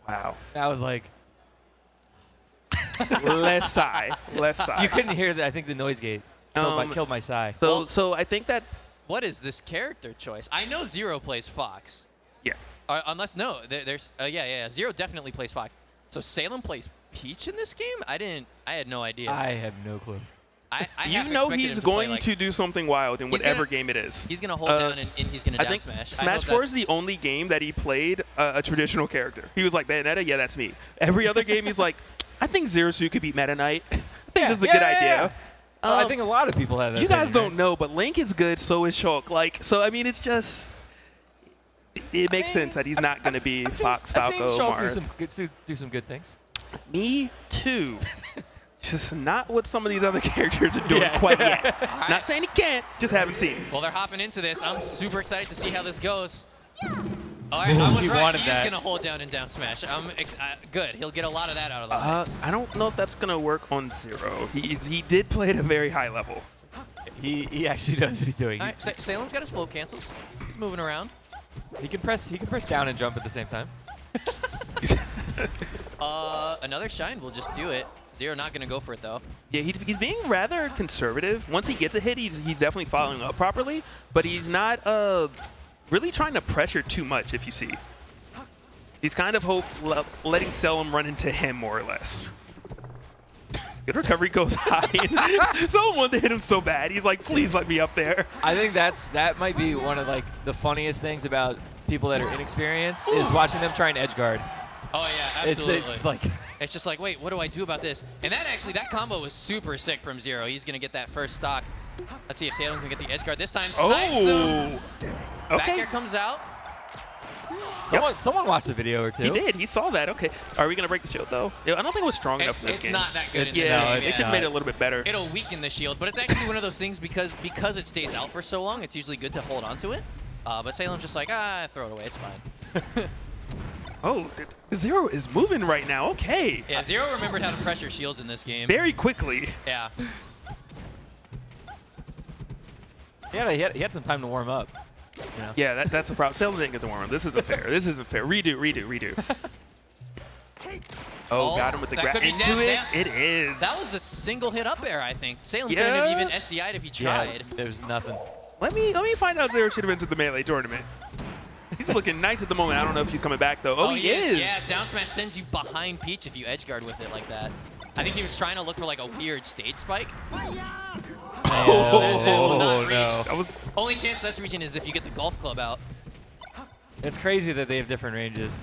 Wow. I was like, Less sigh. Less sigh. you couldn't hear that. I think the noise gate killed my sigh. So I think that. What is this character choice? I know ZeRo plays Fox. Yeah. Unless no, there's ZeRo definitely plays Fox. So Salem plays Peach in this game? I had no idea. I have no clue. I You know he's going to do something wild in whatever game it is. He's gonna hold down and he's gonna down smash. Smash 4 is the only game that he played a traditional character. He was like, Bayonetta, yeah, that's me. Every other game, he's like, I think Zero Suit could beat Meta Knight. I think this is a good idea. I think a lot of people have that. You guys don't know, but Link is good, so is Shulk. Like, so I mean, it's just. It makes sense that he's not going to be Fox, Falco, I've seen Shulk Mars. do some good things. Me too. Just not what some of these other characters are doing quite yet. Right. Not saying he can't, just haven't seen. Well, they're hopping into this. I'm super excited to see how this goes. All right, I was right. He's going to hold down and down smash. Good. He'll get a lot of that out of that. I don't know if that's going to work on Zero. He did play at a very high level. He actually knows what he's doing. All right, Salem's got his float cancels. He's moving around. He can press down and jump at the same time. Another shine will just do it. ZeRo not going to go for it, though. Yeah, he's being rather conservative. Once he gets a hit, he's definitely following up properly, but he's not really trying to pressure too much, if you see. He's kind of letting Salem run into him, more or less. Good recovery goes high. Someone wanted to hit him so bad. He's like, please let me up there. I think that might be one of the funniest things about people that are inexperienced is watching them try and edge guard. Oh yeah, absolutely. It's just like, wait, what do I do about this? And that combo was super sick from ZeRo. He's gonna get that first stock. Let's see if Salem can get the edge guard this time. Snipes him. Back air comes out. Someone watched the video or two. He did. He saw that. Okay. Are we gonna break the shield though? Yeah, I don't think it was strong enough in this game. It's not that good in this game. game. They should have made it a little bit better. It'll weaken the shield, but it's actually one of those things because it stays out for so long. It's usually good to hold onto it. But Salem's just like, throw it away. It's fine. Oh, ZeRo is moving right now. Okay. Yeah, ZeRo remembered how to pressure shields in this game. Very quickly. Yeah. Yeah, he had some time to warm up. You know? Yeah, that's the problem. Salem didn't get the warm up. This isn't fair. This isn't fair. Redo. Oh, got him with the grab into it. It is. That was a single hit up air, I think. Salem couldn't have even SDI'd if he tried. Yeah, there's nothing. Let me find out ZeRo should have been to the Melee tournament. He's looking nice at the moment. I don't know if he's coming back, though. Oh, he is. Yeah, down smash sends you behind Peach if you edge guard with it like that. I think he was trying to look for like a weird stage spike. Oh, no. That was only chance that's reaching is if you get the golf club out. It's crazy that they have different ranges.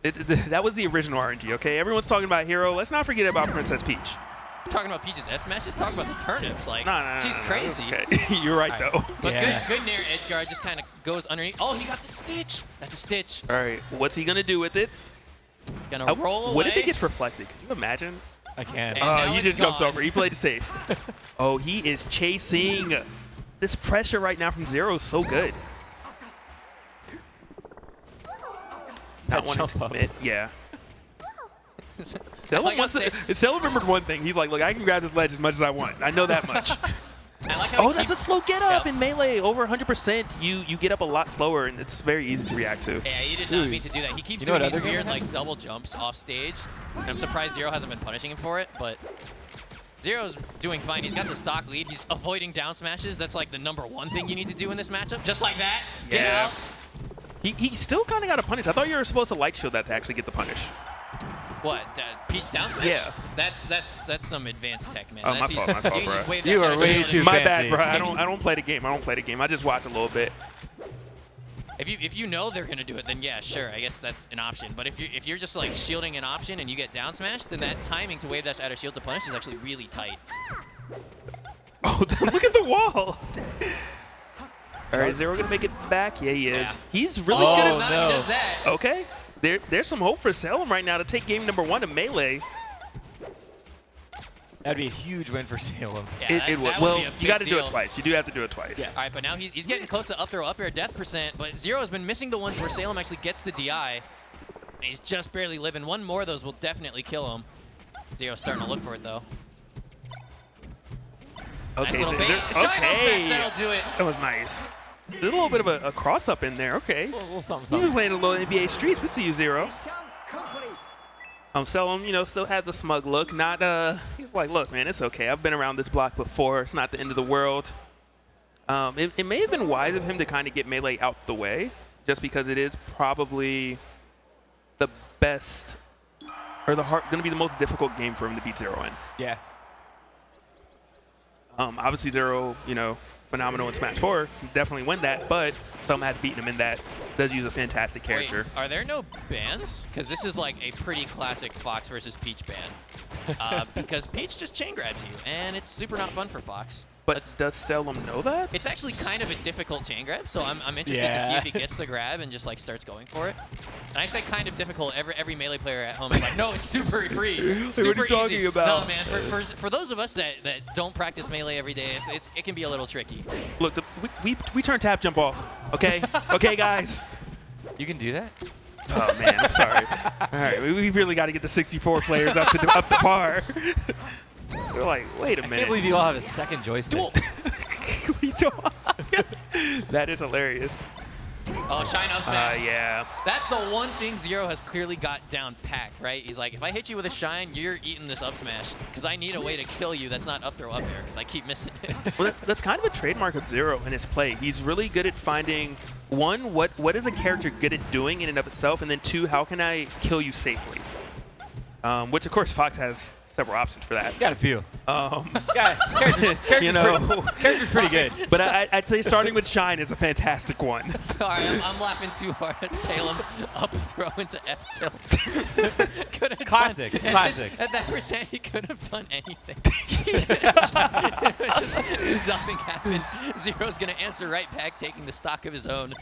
That was the original RNG, okay? Everyone's talking about Hero. Let's not forget about Princess Peach. Talking about Peach's S smash, just talking about the turnips. Like, no, she's crazy. Okay. You're right, though. But good nair edge guard just kind of goes underneath. Oh, he got the stitch. That's a stitch. All right, what's he gonna do with it? Gonna roll away. What if it gets reflected? Can you imagine? I can't. Oh, he just jumps over. He played it safe. Oh, he is chasing. This pressure right now from ZeRo is so good. Not wanting to commit. Yeah. Salem remembered one thing. He's like, look, I can grab this ledge as much as I want. I know that much. I like how that's a slow get up in Melee. Over 100%, you get up a lot slower, and it's very easy to react to. Yeah, he did not mean to do that. He keeps doing these weird like double jumps off stage. And I'm surprised ZeRo hasn't been punishing him for it, but ZeRo's doing fine. He's got the stock lead. He's avoiding down smashes. That's like the #1 thing you need to do in this matchup. Just like that. Yeah. Get out. He still kind of got a punish. I thought you were supposed to light shield that to actually get the punish. What? Peach down smash? Yeah. That's some advanced tech, man. Oh, my fault, bro. You are way too My fancy. bad, bro. I don't play the game. I just watch a little bit. If you know they're gonna do it, then yeah, sure. I guess that's an option. But if you're just like shielding an option and you get down smashed, then that timing to wave dash out of shield to punish is actually really tight. Oh, look at the wall. All right, ZeRo gonna make it back? Yeah, he is. Yeah. He's really good at that. He does that. Okay. There's some hope for Salem right now to take game #1 in Melee. That'd be a huge win for Salem. Yeah, it would. Well, you got to do it twice. You do have to do it twice. Yes. All right, but now he's getting close to up throw, up air, death percent, but ZeRo has been missing the ones where Salem actually gets the DI. And he's just barely living. One more of those will definitely kill him. ZeRo's starting to look for it, though. Okay, nice little bait. Okay. That'll do it. That was nice. There's a little bit of a cross-up in there. Okay. A little something, He something. was playing a little NBA Streets. We see you, ZeRo. Salem, you know, still has a smug look. Not, he's like, look, man, it's okay. I've been around this block before. It's not the end of the world. It may have been wise of him to kind of get Melee out the way, just because it is probably the best, or going to be the most difficult game for him to beat ZeRo in. Yeah. Obviously, ZeRo, you know, phenomenal in Smash 4. Can definitely win that, but Salem has beaten him in that. Does use a fantastic character. Wait, are there no bans? Because this is like a pretty classic Fox versus Peach ban. Because Peach just chain grabs you, and it's super not fun for Fox. But does Salem know that? It's actually kind of a difficult chain grab, so I'm interested to see if he gets the grab and just like starts going for it. And I say kind of difficult. Every Melee player at home is like, no, it's super free, super what are you talking easy. about? No, man. For those of us that don't practice Melee every day, it can be a little tricky. Look, we turn tap jump off. Okay, okay, guys. You can do that? Oh man, I'm sorry. All right, we really got to get the 64 players up to par. They're like, wait a minute. I can't believe you all have a second joystick. That is hilarious. Oh, Shine up smash. Yeah. That's the one thing ZeRo has clearly got down packed, right? He's like, if I hit you with a Shine, you're eating this up smash, because I need a way to kill you that's not up throw up air, because I keep missing it. Well, that's kind of a trademark of ZeRo in his play. He's really good at finding, one, what is a character good at doing in and of itself, and then two, how can I kill you safely? Which, of course, Fox has several options for that. Got a few. Character's you know, character's pretty good. But I'd say starting with Shine is a fantastic one. Sorry, I'm laughing too hard at Salem's up throw into F tilt. Classic. At that percent, he could have done anything. just nothing happened. ZeRo's gonna answer right back, taking the stock of his own.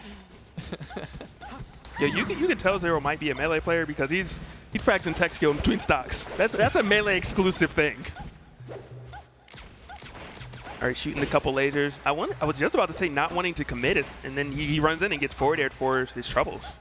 Yeah, you can tell ZeRo might be a Melee player because he's practicing tech skill in between stocks. That's a Melee exclusive thing. All right, shooting a couple lasers. I was just about to say not wanting to commit, and then he runs in and gets forward aired for his troubles.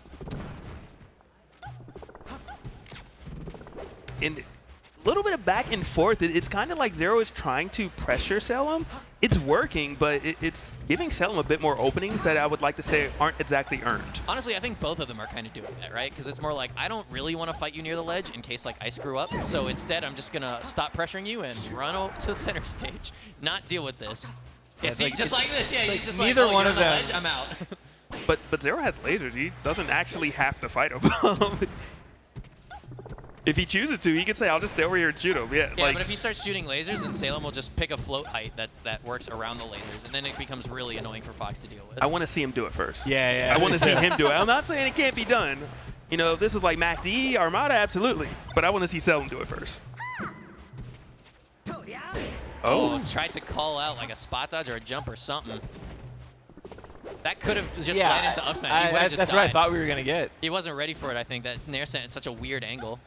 And a little bit of back and forth. It's kind of like ZeRo is trying to pressure Salem. It's working, but it's giving Salem a bit more openings that I would like to say aren't exactly earned. Honestly, I think both of them are kind of doing that, right? Because it's more like, I don't really want to fight you near the ledge in case like I screw up. So instead, I'm just going to stop pressuring you and run over to the center stage, not deal with this. Yeah, see, like, just like this. Yeah, he's just neither like, oh, one you're of on the them. ledge, I'm out. But ZeRo has lasers. He doesn't actually have to fight him. If he chooses to, he can say, I'll just stay over here and shoot him. Yeah, but if he starts shooting lasers, then Salem will just pick a float height that works around the lasers, and then it becomes really annoying for Fox to deal with. I want to see him do it first. Yeah. I want to see him do it. I'm not saying it can't be done. You know, if this was like MacD, Armada, absolutely. But I want to see Salem do it first. Oh, tried to call out like a spot dodge or a jump or something. That could have just led into up smash. That's what I thought we were going to get. He wasn't ready for it, I think. That Nair sent at such a weird angle.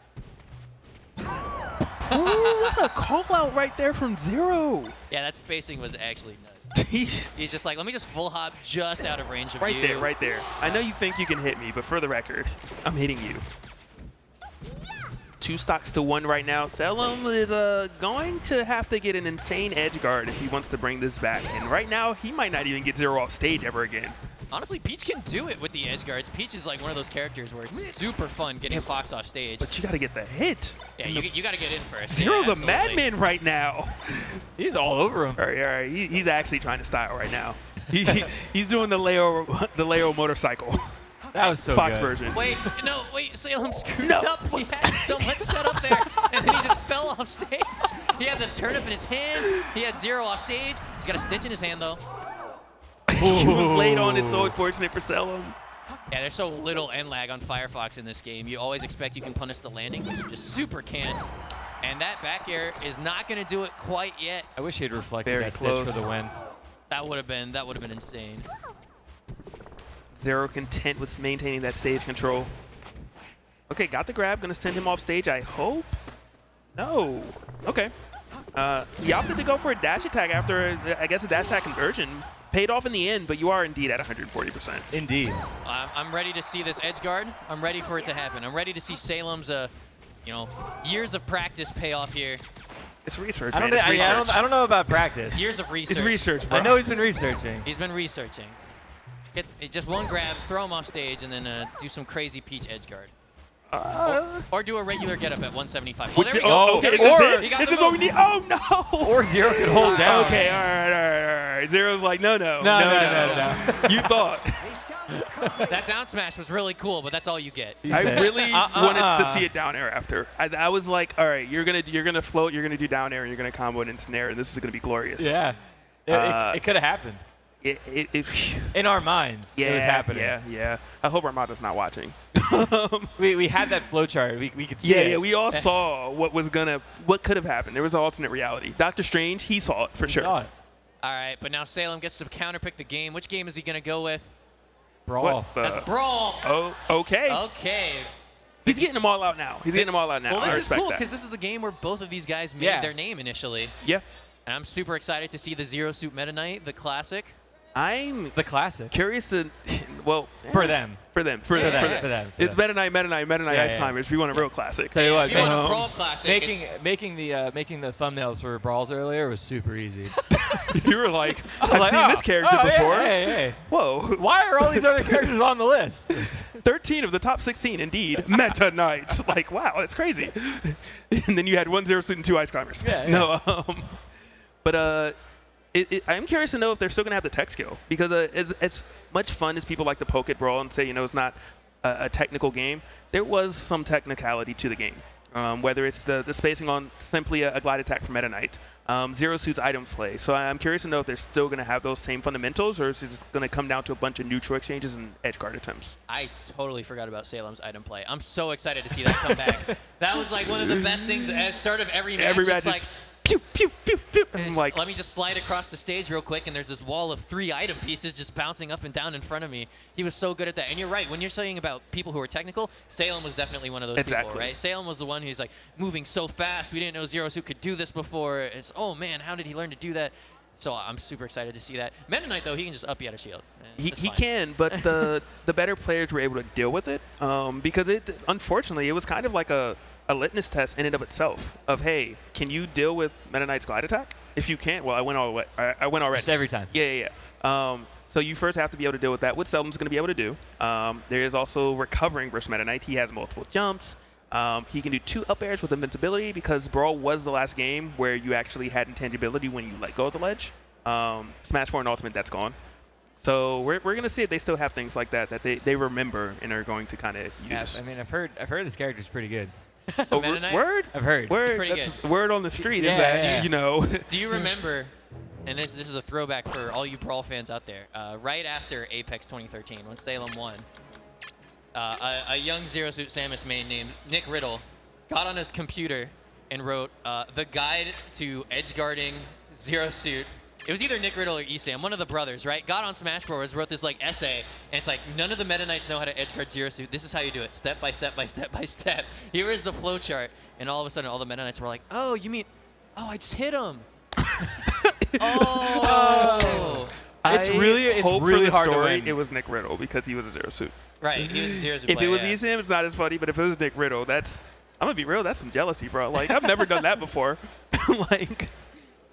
Ooh, what a call out right there from ZeRo. Yeah, that spacing was actually nuts. He's just like, let me just full hop just out of range of you. Right there. I know you think you can hit me, but for the record, I'm hitting you. 2 stocks to 1 right now. Salem is going to have to get an insane edge guard if he wants to bring this back. And right now, he might not even get ZeRo off stage ever again. Honestly, Peach can do it with the edge guards. Peach is like one of those characters where it's super fun getting Fox off stage. But you got to get the hit. Yeah, you got to get in first. ZeRo's yeah, a madman right now. He's all over him. All right. He's actually trying to style right now. He's doing the Leo motorcycle. That was so Fox good. version. Wait, Salem screwed up. He had so much set up there, and then he just fell off stage. He had the turnip in his hand. He had ZeRo off stage. He's got a stitch in his hand, though. He was late on it, so unfortunate for Salem. Yeah, there's so little end lag on Firefox in this game. You always expect you can punish the landing, but you just super can't. And that back air is not going to do it quite yet. I wish he had reflected Very that close. stitch for the win. That would have been insane. ZeRo content with maintaining that stage control. Okay, got the grab. Gonna send him off stage, I hope. No. Okay. He opted to go for a dash attack after, I guess, a dash attack conversion. Paid off in the end, but you are indeed at 140%. Indeed. I'm ready to see this edge guard. I'm ready for it to happen. I'm ready to see Salem's, years of practice pay off here. It's research, I man. don't know about practice. Years of research. It's research, bro. I know he's been researching. He's been researching. Get just one grab, throw him off stage, and then do some crazy Peach edge guard. Or do a regular getup at 175. Which, there we go. okay, There we is go. this what we need? Oh, no. Or ZeRo could hold down. Okay, all right. ZeRo's like, no. No. You thought. That down smash was really cool, but that's all you get. I really wanted to see it down air after. I was like, all right, you're gonna float, you're gonna do down air, and you're gonna combo it into nair, and this is gonna be glorious. Yeah. It could have happened. In our minds, it was happening. Yeah. I hope Armando's not watching. We had that flowchart. We could see it. Yeah, we all saw what could have happened. There was an alternate reality. Doctor Strange, he saw it for sure. Saw it. All right, but now Salem gets to counterpick the game. Which game is he going to go with? Brawl. That's Brawl. Oh, okay. Okay. He's getting them all out now. Well, this is cool because because this is the game where both of these guys made their name initially. Yeah. And I'm super excited to see the ZeRo Suit Meta Knight, the classic. I'm the classic. Curious to, well, for them. It's Meta Knight Ice Climbers. We want a real classic. Tell you what, you want a Brawl classic. Making the thumbnails for Brawls earlier was super easy. You were like, I've seen this character before. Hey. Whoa. Why are all these other characters on the list? 13 of the top 16, indeed. Meta Knight. Like, wow, that's crazy. And then you had 1 ZeRo Suit and 2 Ice Climbers. Yeah. No, but I'm curious to know if they're still going to have the tech skill, because as much fun as people like to poke at Brawl and say, it's not a technical game, there was some technicality to the game. Whether it's the spacing on simply a glide attack from Meta Knight, ZeRo Suit's item play. So I'm curious to know if they're still going to have those same fundamentals, or is it just going to come down to a bunch of neutral exchanges and edge guard attempts? I totally forgot about Salem's item play. I'm so excited to see that come back. That was like one of the best things at the start of every match. Every match is like, pew, pew, pew, pew. And I'm like, let me just slide across the stage real quick, and there's this wall of 3 item pieces just bouncing up and down in front of me. He was so good at that. And you're right, when you're saying about people who are technical, Salem was definitely one of those people, right? Salem was the one who's like moving so fast. We didn't know ZeRo Suit could do this before. It's, oh man, how did he learn to do that? So I'm super excited to see that. Meta Knight, though, he can just up you out of shield. He can, but the better players were able to deal with it, because unfortunately, it was kind of like a litmus test in and of itself of, hey, can you deal with Meta Knight's glide attack? If you can't, well, I went all the way. I went already. Just every time. Yeah. So you first have to be able to deal with that, which Seldon's going to be able to do. There is also recovering versus Meta Knight. He has multiple jumps. He can do 2 up airs with invincibility, because Brawl was the last game where you actually had intangibility when you let go of the ledge. Smash 4 and Ultimate, that's gone. So we're going to see if they still have things like that they remember and are going to kind of use. Yeah, I mean, I've heard this character's pretty good. Word? I've heard. That's word on the street is that, Do you remember, and this is a throwback for all you Brawl fans out there, right after Apex 2013, when Salem won, a young ZeRo Suit Samus main named Nick Riddle got on his computer and wrote the guide to edge guarding ZeRo Suit. It was either Nick Riddle or Esam, one of the brothers, right? Got on Smash Bros, wrote this like essay, and it's like, none of the Meta Knights know how to edge guard ZeRo Suit. This is how you do it, step by step by step by step. Here is the flowchart, and all of a sudden, all the Meta Knights were like, oh, you mean, oh, I just hit him. It's really hard to win. It was Nick Riddle, because he was a ZeRo Suit. Right, he was a ZeRo Suit If player, it was Esam, it's not as funny, but if it was Nick Riddle, I'm going to be real, that's some jealousy, bro. Like, I've never done that before. Like,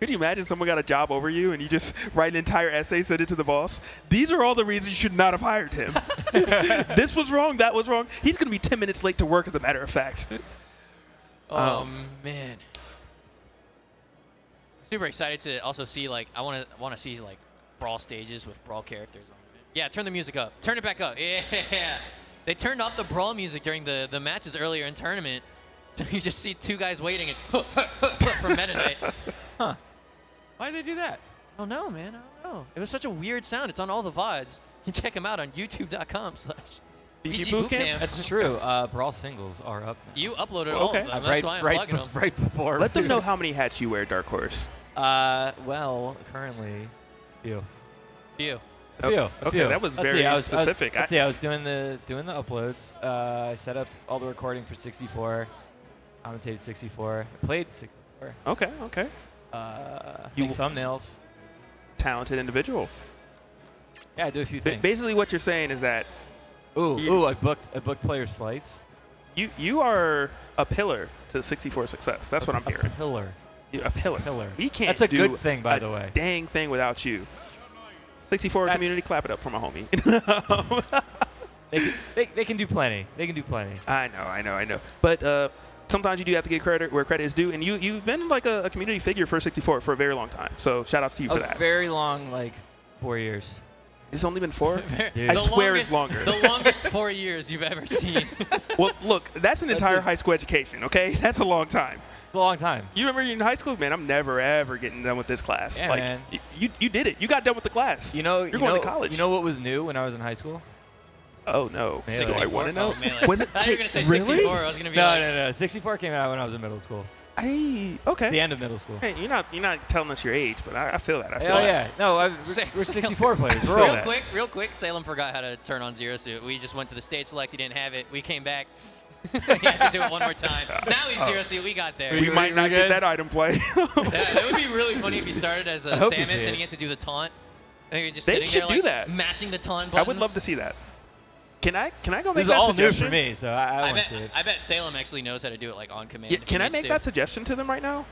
could you imagine someone got a job over you and you just write an entire essay, send it to the boss? These are all the reasons you should not have hired him. This was wrong, that was wrong. He's going to be 10 minutes late to work, as a matter of fact. Man. Super excited to also see, like, I want to see, like, Brawl stages with Brawl characters on it. Yeah, turn the music up. Turn it back up. Yeah. They turned off the Brawl music during the matches earlier in tournament. So you just see 2 guys waiting and for Meta Knight. Huh. Why did they do that? I don't know, man. I don't know. It was such a weird sound. It's on all the VODs. You can check them out on youtube.com/VGBootCamp. That's true. Brawl singles are up now. You uploaded all of them. That's why I'm plugging them. Right before. Let them know how many hats you wear, Dark Horse. Well, currently, Few. A few. Okay, that was very specific. Let's see. I was doing the uploads. I set up all the recording for 64. Commentated 64. Played 64. Okay. You thumbnails. Talented individual. Yeah, I do a few things. Basically, what you're saying is that. I booked players' flights. You are a pillar to 64 success. That's what I'm hearing. A pillar. We can't. That's a good thing, by the way. Dang thing without you. 64 community, clap it up for my homie. They can do plenty. They can do plenty. I know. But sometimes you do have to get credit where credit is due, and you've been like a community figure for 64 for a very long time. So shout outs to you for that. A very long, like 4 years. It's only been 4? Dude. I swear it's longer. The longest 4 years you've ever seen. Well, look, that's an entire high school education, okay? That's a long time. It's a long time. You remember you're in high school? Man, I'm never, ever getting done with this class. Yeah, like, man. You did it. You got done with the class. You're going to college. You know what was new when I was in high school? Oh, no. Melee. Do I want to know? Oh, Melee. Was it, I thought you were going to say really? 64. I was going to be like, No. 64 came out when I was in middle school. Okay. The end of middle school. Hey, you're not telling us your age, but I feel that. I feel Oh, that. yeah. No, we're 64 players. We're all real quick, Salem forgot how to turn on ZeRo Suit. We just went to the stage select. He didn't have it. We came back. He had to do it one more time. Now he's ZeRo Suit. We got there. We might not get that item play. Yeah, that would be really funny if he started as a Samus and he had to do the taunt. And he was just sitting there, like, that. mashing the taunt buttons. I would love to see that. Can I go make This is that all suggestion? new for me, so I want to see it. I bet Salem actually knows how to do it like on command. Yeah, can I make that suggestion to them right now?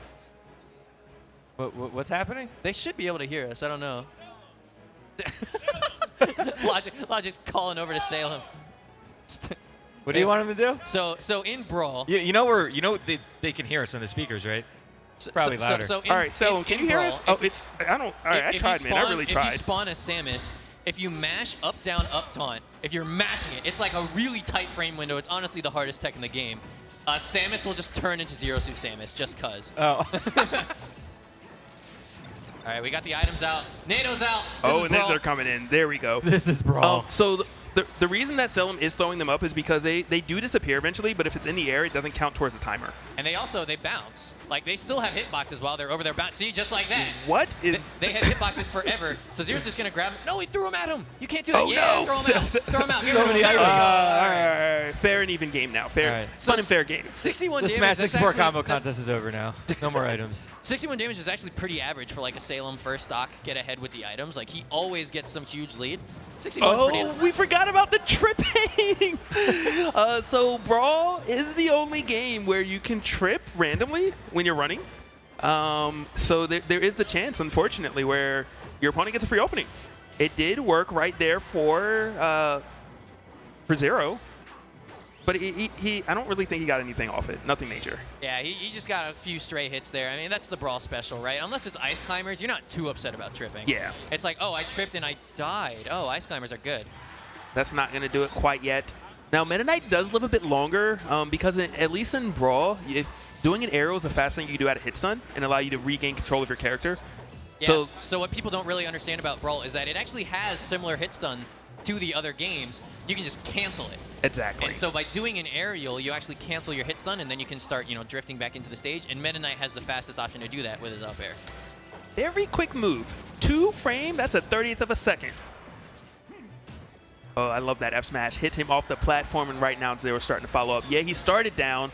What's happening? They should be able to hear us. I don't know. Logic's calling over to Salem. What do you want them to do? So in Brawl. They can hear us on the speakers, right? Probably louder. All right, Salem, can you hear us? Oh, it's I don't. All right, I tried, man. I really tried. If you spawn a Samus, if you mash up, down, up taunt, if you're mashing it, it's like a really tight frame window. It's honestly the hardest tech in the game. Samus will just turn into ZeRo Suit Samus just cuz. Oh. All right, we got the items out. NATO's out. And then they're coming in. There we go. This is Brawl. So the reason that Salem is throwing them up is because they do disappear eventually, but if it's in the air, it doesn't count towards the timer. And they bounce. Like, they still have hitboxes while they're over there. See, just like that. What is... They have hitboxes forever. So ZeRo's just going to grab him. No, he threw him at him. You can't do it. Oh, Yeah, no. throw him out. Throw him out. So many items. all right. Fair and even game now. Fair, Right. fun and fair game. 61 The damage. Smash that's 64 actually- combo that's- contest is over now. No more items. 61 damage is actually pretty average for like a Salem first stock get ahead with the items. Like, he always gets some huge lead. 61's pretty... We forgot about the tripping. So Brawl is the only game where you can trip randomly when you're running. So there is the chance, unfortunately, where your opponent gets a free opening. It did work right there for ZeRo, but I don't really think he got anything off it. Nothing major. Yeah, he just got a few stray hits there. I mean, that's the Brawl special, right? Unless it's Ice Climbers, you're not too upset about tripping. Yeah. It's like, oh, I tripped and I died. Oh, Ice Climbers are good. That's not going to do it quite yet. Now, Meta Knight does live a bit longer because at least in Brawl, doing an arrow is the fastest thing you can do out of hit stun and allow you to regain control of your character. Yes. So what people don't really understand about Brawl is that it actually has similar hit stun to the other games. You can just cancel it. Exactly. And so by doing an aerial, you actually cancel your hit stun, and then you can start, drifting back into the stage. And Meta Knight has the fastest option to do that with his up air. Very quick move. 2 frame, that's a 30th of a second. Oh, I love that F smash. Hit him off the platform, and right now ZeRo's starting to follow up. Yeah, he started down,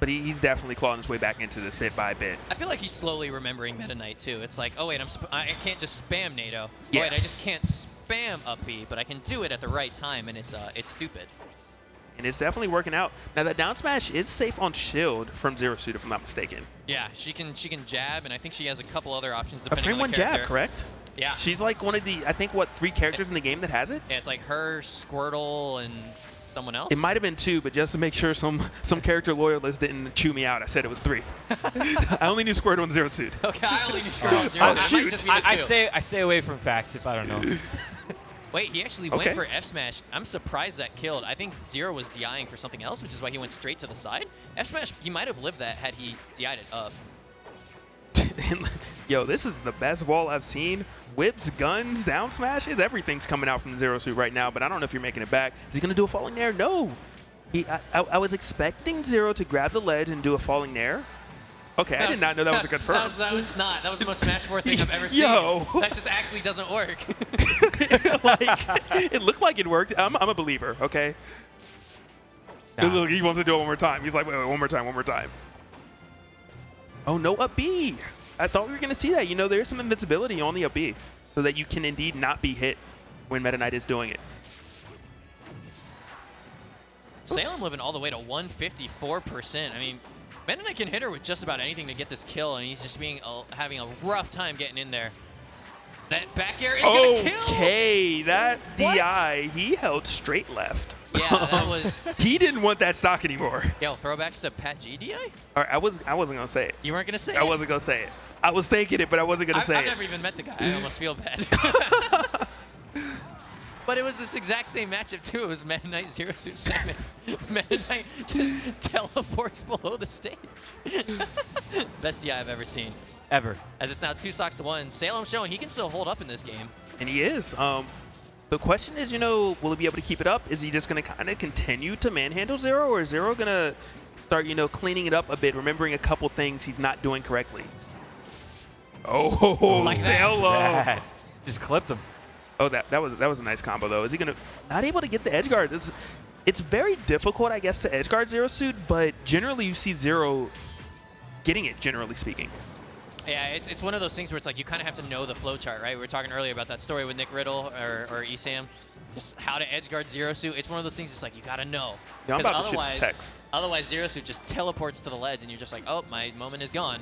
but he's definitely clawing his way back into this bit by bit. I feel like he's slowly remembering Meta Knight too. It's like, oh wait, I can't just spam NATO. Yeah. Oh wait, I just can't spam up B, but I can do it at the right time, and it's stupid. And it's definitely working out. Now that down smash is safe on shield from ZeRo Suit, if I'm not mistaken. Yeah, she can jab, and I think she has a couple other options A depending frame on one the jab, character. correct? Yeah. She's like one of the, I think, 3 characters in the game that has it? Yeah, it's like her, Squirtle, and someone else. It might have been 2, but just to make sure some character loyalists didn't chew me out, I said it was 3. I only knew Squirtle and ZeRo Suit. Okay, I only knew Squirtle and ZeRo Suit. It might just be the 2. I stay away from facts if I don't know. Wait, he actually went for F smash. I'm surprised that killed. I think ZeRo was DIing for something else, which is why he went straight to the side. F smash, he might have lived that had he DI'd it up. Yo, this is the best wall I've seen. Whips, guns, down smashes, everything's coming out from ZeRo Suit right now, but I don't know if you're making it back. Is he going to do a falling nair? No. I was expecting ZeRo to grab the ledge and do a falling nair. Okay, I did not know that was a good first. That was not. That was the most Smash 4 thing I've ever seen. Yo. That just actually doesn't work. It looked like it worked. I'm a believer, okay? Nah. Look, he wants to do it one more time. He's like, wait, one more time. Oh, no up B. I thought we were going to see that. There's some invincibility on the up B so that you can indeed not be hit when Meta Knight is doing it. Salem living all the way to 154%. I mean, Meta Knight can hit her with just about anything to get this kill, and he's just having a rough time getting in there. That back air is gonna kill. Okay, that What? DI, he held straight left. Yeah, that was. He didn't want that stock anymore. Yo, throwbacks to Pat G DI? All right, I wasn't gonna say it. You weren't gonna say it? I wasn't gonna say it. I was thinking it, but I wasn't gonna say I've it. never even met the guy. I almost feel bad. But it was this exact same matchup too. It was Meta Knight Zero Suit Samus. Meta Knight just teleports below the stage. Best DI I've ever seen. Ever. As it's now 2 stocks to 1. Salem showing he can still hold up in this game. And he is. The question is, will he be able to keep it up? Is he just going to kind of continue to manhandle ZeRo, or is ZeRo going to start, cleaning it up a bit, remembering a couple things he's not doing correctly? Oh, Like Salem. That. Just clipped him. Oh, that was a nice combo, though. Is he going to not able to get the edge guard? It's very difficult, I guess, to edge guard Zero Suit, but generally you see ZeRo getting it, generally speaking. Yeah, it's one of those things where it's like you kind of have to know the flow chart, right? We were talking earlier about that story with Nick Riddle or Esam, just how to edge guard Zero Suit. It's one of those things. It's like you gotta know. Yeah, I'm about to otherwise, shoot the text. Otherwise, Zero Suit just teleports to the ledge, and you're just like, oh, my moment is gone.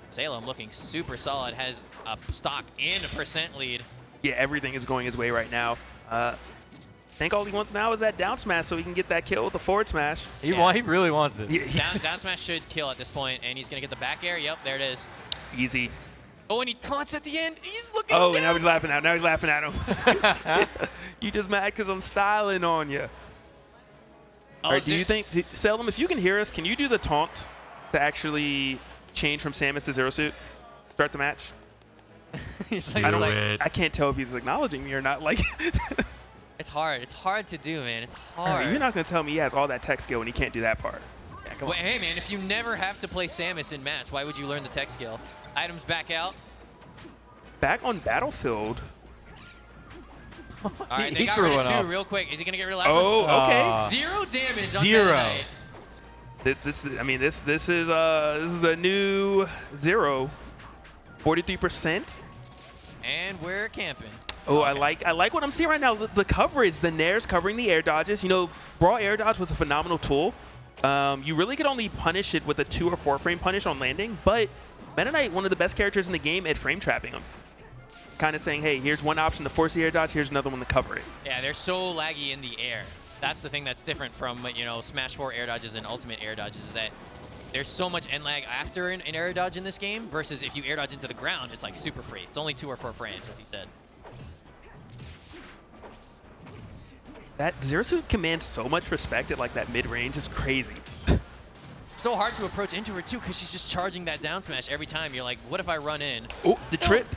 Salem looking super solid, has a stock and a % lead. Yeah, everything is going his way right now. I think all he wants now is that down smash so he can get that kill with the forward smash. He really wants it. Yeah. Down smash should kill at this point, and he's gonna get the back air. Yep, there it is. Easy. Oh, and he taunts at the end. He's looking. Oh, down. and now he's laughing at. Now he's laughing at him. You just mad because I'm styling on you. All right, do you think, Salem, if you can hear us, can you do the taunt to actually change from Samus to Zero Suit? Start the match. He's like, I can't tell if he's acknowledging me or not. Like. It's hard. It's hard to do, man. It's All hard. right, you're not gonna tell me he has all that tech skill and he can't do that part. Yeah, come on. Hey, man, if you never have to play Samus in match, why would you learn the tech skill? Items back out. Back on Battlefield. All right, they He got threw rid of one 2 off. real quick. Is he going to get rid of last one? Oh, okay. 0 damage on Zero. Meta Knight. This is the new ZeRo. 43%. And we're camping. Oh, Okay. I like what I'm seeing right now. The coverage, the nairs covering the air dodges. Brawl air dodge was a phenomenal tool. You really could only punish it with a 2 or 4 frame punish on landing, but Meta Knight, one of the best characters in the game at frame trapping him. Kind of saying, hey, here's one option to force the air dodge, here's another one to cover it. Yeah, they're so laggy in the air. That's the thing that's different from, Smash 4 air dodges and Ultimate air dodges, is that there's so much end lag after an air dodge in this game versus if you air dodge into the ground, it's like super free. It's only 2 or 4 frames, as he said. That Zero Suit commands so much respect at like that mid-range is crazy. So hard to approach into her too because she's just charging that down smash every time. You're like, what if I run in? Oh, the trip.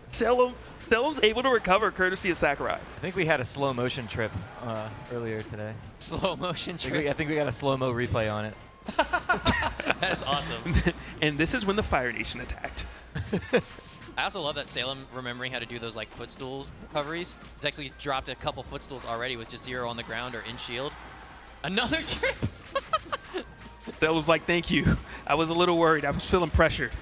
Salem's able to recover courtesy of Sakurai. I think we had a slow motion trip earlier today. Slow motion trip. I think we got a slow-mo replay on it. That's awesome. And this is when the Fire Nation attacked. I also love that Salem remembering how to do those like footstools recoveries. He's actually dropped a couple footstools already with just 0 on the ground or in shield. Another trip. Salem's like, thank you. I was a little worried. I was feeling pressured.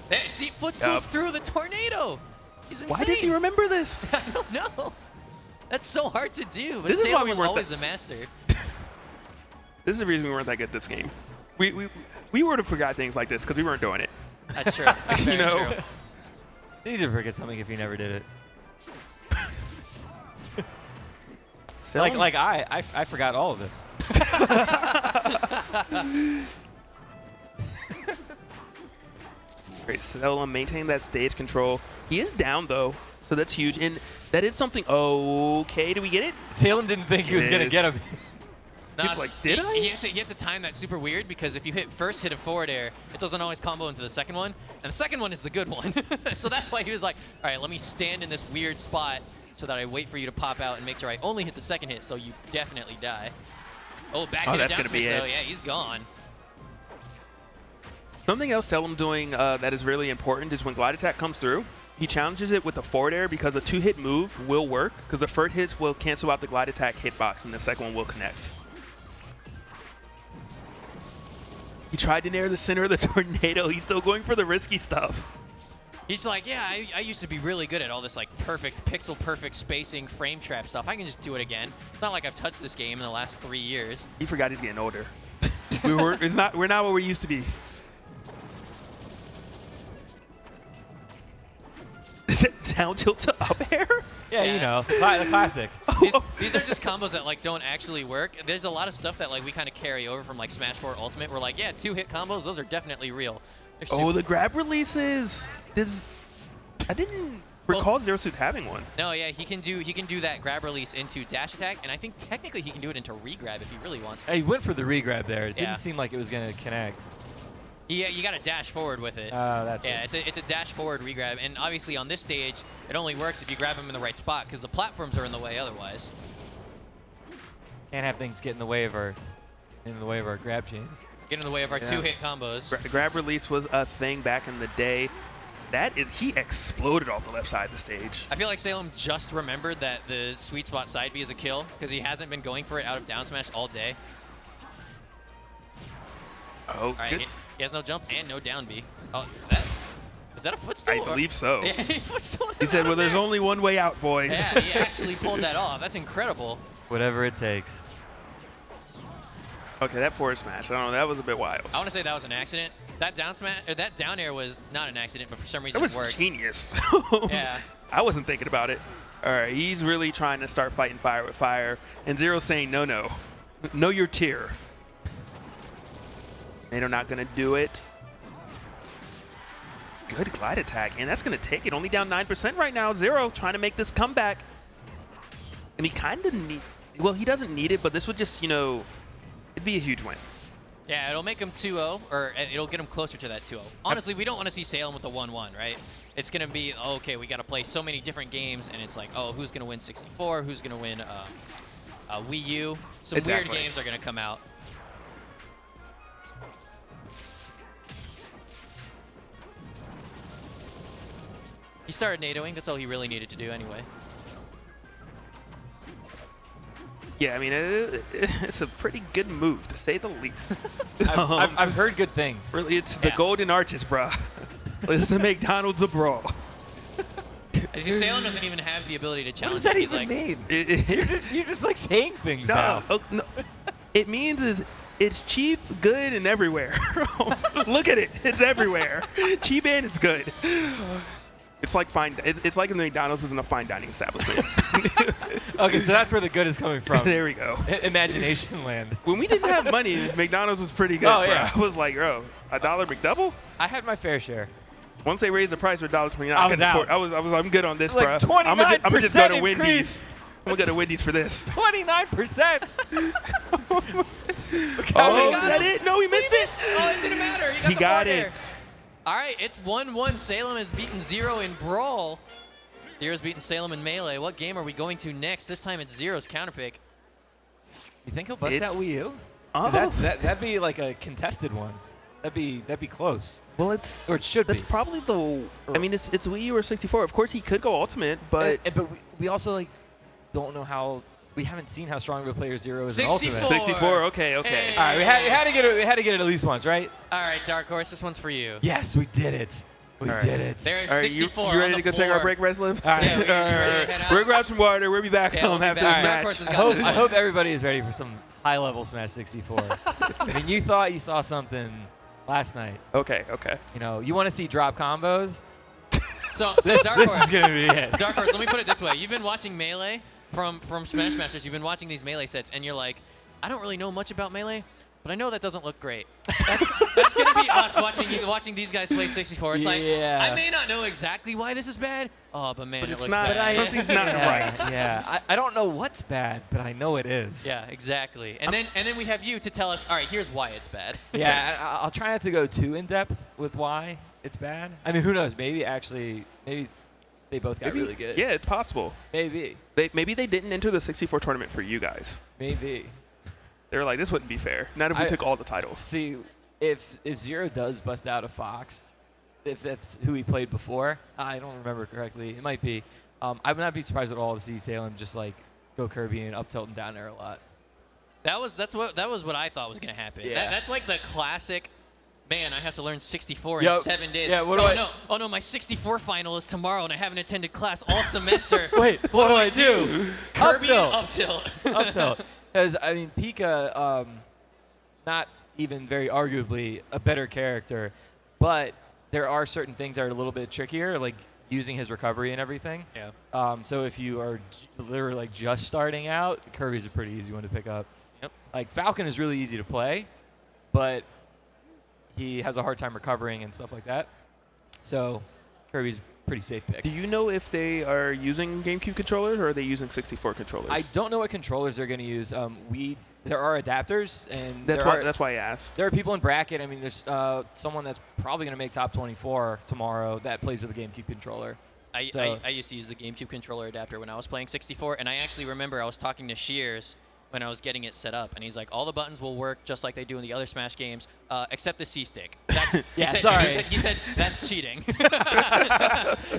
Hey, see, footstools through the tornado. He's insane. Why does he remember this? I don't know. That's so hard to do. But This is why Salem we was weren't always the master. This is the reason we weren't that good at this game. We would have forgot things like this because we weren't doing it. That's true. That's very true. It's easy to forget something if you never did it. I forgot all of this. Great, Salem maintaining that stage control. He is down though, so that's huge. And that is something. Okay, do we get it? Salem didn't think he was going to get him. No, It's like, did I? You have to time that super weird because if you hit a forward air, it doesn't always combo into the second one, and the second one is the good one. So that's why he was like, all right, let me stand in this weird spot so that I wait for you to pop out and make sure I only hit the second hit, so you definitely die. Oh, back hit that's down gonna be smash, though. it. Yeah, he's gone. Something else Salem doing that is really important is when glide attack comes through, he challenges it with the forward air because a 2-hit move will work because the first hit will cancel out the glide attack hitbox and the second one will connect. He tried to nair the center of the tornado. He's still going for the risky stuff. He's like, yeah, I used to be really good at all this like perfect, pixel perfect spacing, frame trap stuff. I can just do it again. It's not like I've touched this game in the last 3 years. He forgot he's getting older. We're not where we used to be. down tilt to up air? Yeah, you know, the classic. These are just combos that like don't actually work. There's a lot of stuff that like we kind of carry over from like Smash 4 Ultimate. We're like, yeah, 2-hit combos, those are definitely real. Oh, the grab releases. I didn't recall Zero Suit having one. No, yeah, he can do that grab release into dash attack, and I think technically he can do it into regrab if he really wants to. He went for the regrab there. It didn't seem like it was going to connect. Yeah, you got to dash forward with it. Oh, that's it's a dash forward regrab, and obviously on this stage, it only works if you grab him in the right spot because the platforms are in the way otherwise. Can't have things get in the way of our grab chains. Get in the way of our 2-hit combos. Grab release was a thing back in the day. He exploded off the left side of the stage. I feel like Salem just remembered that the sweet spot side B is a kill because he hasn't been going for it out of down smash all day. Oh, all right, good. He has no jump and no down B. Oh, is that a footstool? I believe so. Yeah, he said, well, there's only one way out, boys. Yeah, he actually pulled that off. That's incredible. Whatever it takes. Okay, that forward smash. I don't know. That was a bit wild. I want to say that was an accident. That down smash, or that down air was not an accident, but for some reason That was it worked. genius. Yeah. I wasn't thinking about it. All right, he's really trying to start fighting fire with fire, and Zero's saying, no, no. Know your tier. They're not going to do it. Good glide attack, and that's going to take it. Only down 9% right now. Zero trying to make this comeback. And he kind of well, he doesn't need it, but this would just, you know, it'd be a huge win. Yeah, it'll make him 2-0, or it'll get him closer to that 2-0. Honestly, we don't want to see Salem with a 1-1, right? It's going to be, okay, we got to play so many different games, and it's like, oh, who's going to win 64? Who's going to win Wii U? Some weird games are going to come out. He started NATOing. That's all he really needed to do anyway. Yeah, I mean, it's a pretty good move, to say the least. I've heard good things. Really, it's the golden arches, bruh. It's the McDonald's of Brawl. As you, Salem doesn't even have the ability to challenge. What does that even mean? You're just like saying things now. No. It means it's cheap, good, and everywhere. Look at it. It's everywhere. Cheap and it's good. It's like it's like if the McDonald's was in a fine dining establishment. Okay, so that's where the good is coming from. There we go. Imagination land. When we didn't have money, McDonald's was pretty good. Oh, yeah. I was like, bro, $1 McDouble? I had my fair share. Once they raised the price to $1.29, I was out. I'm good on this, like bro. I'm gonna just go to Wendy's. Increase. I'm gonna go to Wendy's for this. 29%. Oh, is that it? No, he missed it. Oh, it didn't matter. He got it. All right, it's 1-1. Salem has beaten Zero in Brawl. Zero's beaten Salem in Melee. What game are we going to next? This time it's Zero's counterpick. You think he'll bust out Wii U? Oh. That'd be like a contested one. That'd be close. Well, or it should be. That's probably the. I mean, it's Wii U or 64. Of course, he could go Ultimate, but but we also like don't know how. We haven't seen how strong of a player Zero is in Ultimate. 64. Okay. Hey. All right, we had to get it at least once, right? All right, Dark Horse, this one's for you. Yes, we did it. We did it. There's All right, 64 you ready on to the go take floor. our break, Reslift? All right. Yeah, we ready to head out? We're gonna grab some water. We'll be back Yeah, we'll be after back. this Dark Horse match. has got this I hope everybody is ready for some high-level Smash 64. I mean, you thought you saw something last night. Okay. You know, you want to see drop combos? So This Dark Horse, is gonna be it. Dark Horse, let me put it this way. You've been watching Melee from Smash Masters. You've been watching these Melee sets, and you're like, I don't really know much about Melee, but I know that doesn't look great. That's going to be us watching these guys play 64. It's like, I may not know exactly why this is bad, but man, But it it's looks not. bad. Something's not right. Yeah, I don't know what's bad, but I know it is. Yeah, exactly. And then we have you to tell us, all right, here's why it's bad. Yeah, I'll try not to go too in depth with why it's bad. I mean, who knows? Maybe they both got really good. Yeah, it's possible. Maybe Maybe they didn't enter the 64 tournament for you guys. They were like, this wouldn't be fair. Not if we took all the titles. See, if Zero does bust out a Fox, if that's who he played before, I don't remember correctly. It might be. I would not be surprised at all to see Salem just like go Kirby and up tilt and down air a lot. That was what I thought was going to happen. Yeah. That's like the classic. Man, I have to learn 64 in Yep. 7 days. Yeah, Oh no, my 64 final is tomorrow, and I haven't attended class all semester. Wait, what do I do? Kirby Up and up tilt. Up tilt. Because I mean, Pika, not even very arguably a better character, but there are certain things that are a little bit trickier. Like using his recovery and everything. Yeah. So if you are literally like just starting out, Kirby's a pretty easy one to pick up. Yep. Like Falcon is really easy to play, but he has a hard time recovering and stuff like that. So Kirby's pretty safe pick. Do you know if they are using GameCube controllers or are they using 64 controllers? I don't know what controllers they're going to use. There are adapters, and that's why I asked. There are people in bracket. I mean, there's someone that's probably going to make top 24 tomorrow that plays with a GameCube controller. I used to use the GameCube controller adapter when I was playing 64, and I actually remember I was talking to Shears when I was getting it set up, and he's like, all the buttons will work just like they do in the other Smash games, except the C-stick. He said that's cheating.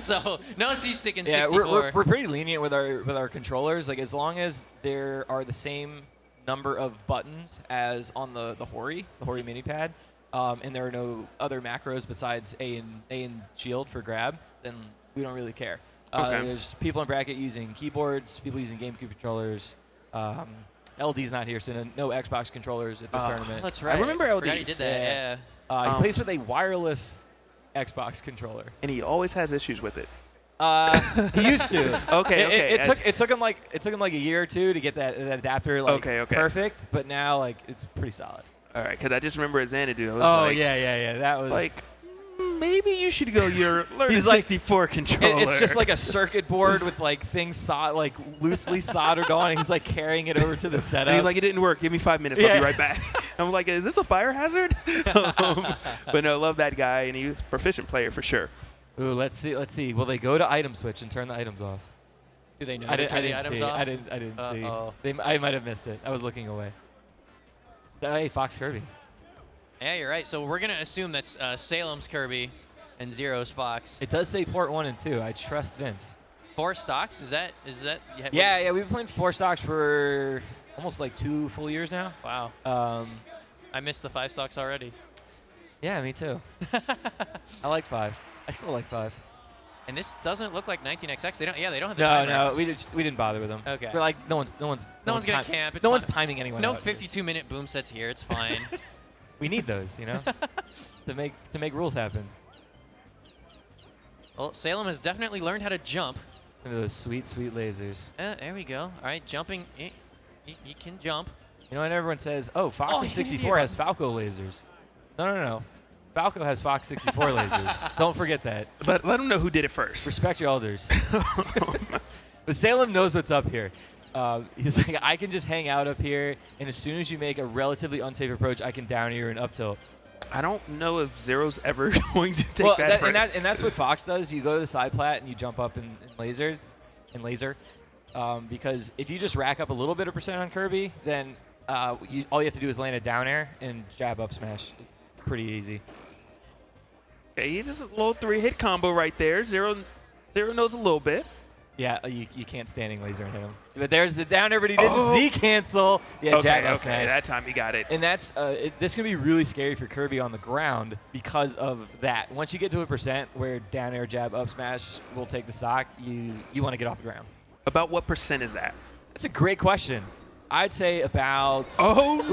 So no C-stick in 64. We're pretty lenient with our controllers. Like as long as there are the same number of buttons as on the Hori mini pad, and there are no other macros besides A and shield for grab, then we don't really care. There's people in bracket using keyboards, people using GameCube controllers. LD's not here, so no Xbox controllers at this tournament. That's right. I remember LD. He did that. Yeah. He plays with a wireless Xbox controller, and he always has issues with it. He used to. Okay. It took him like a year or two to get that adapter perfect, but now like it's pretty solid. All right, because I just remember a Xanadu. Yeah. That was like maybe you should go learn He's a like, 64 controller. It's just like a circuit board with like things loosely soldered on, and he's like carrying it over to the setup. And he's like, it didn't work. Give me 5 minutes. I'll be right back. I'm like, is this a fire hazard? But no, love that guy, and he was a proficient player for sure. Ooh, let's see. Will they go to item switch and turn the items off? Do they know to turn the items off? I didn't see. I might have missed it. I was looking away. Hey, Fox Kirby. Yeah, you're right. So we're gonna assume that's Salem's Kirby and ZeRo's Fox. It does say port 1 and 2. I trust Vince. 4 stocks? Is that? Yeah. We've been playing 4 stocks for almost like 2 full years now. Wow. I missed the 5 stocks already. Yeah, me too. I like 5. I still like 5. And this doesn't look like 19XX. They don't have the timer. No, we didn't bother with them. Okay. We're like no one's gonna camp. No one's timing anyone. No out 52-minute boom sets here. It's fine. We need those, to make rules happen. Well, Salem has definitely learned how to jump. Some of those sweet lasers. There we go. All right, jumping. He can jump. You know, and everyone says, "Oh, Fox in 64 has Falco lasers." No. Falco has Fox 64 lasers. Don't forget that. But let them know who did it first. Respect your elders. But Salem knows what's up here. He's like, I can just hang out up here, and as soon as you make a relatively unsafe approach, I can down air and up tilt. I don't know if ZeRo's ever going to take that risk. And that's what Fox does. You go to the side plat and you jump up in laser. Because if you just rack up a little bit of percent on Kirby, then all you have to do is land a down air and jab up smash. It's pretty easy. Okay, just a little 3-hit combo right there. ZeRo knows a little bit. Yeah, you can't standing laser and hit him. But there's the down air, but he didn't Z cancel. Yeah, jab up smash. That time he got it. And that's this can be really scary for Kirby on the ground because of that. Once you get to a percent where down air, jab up smash will take the stock, you want to get off the ground. About what percent is that? That's a great question. I'd say about. Oh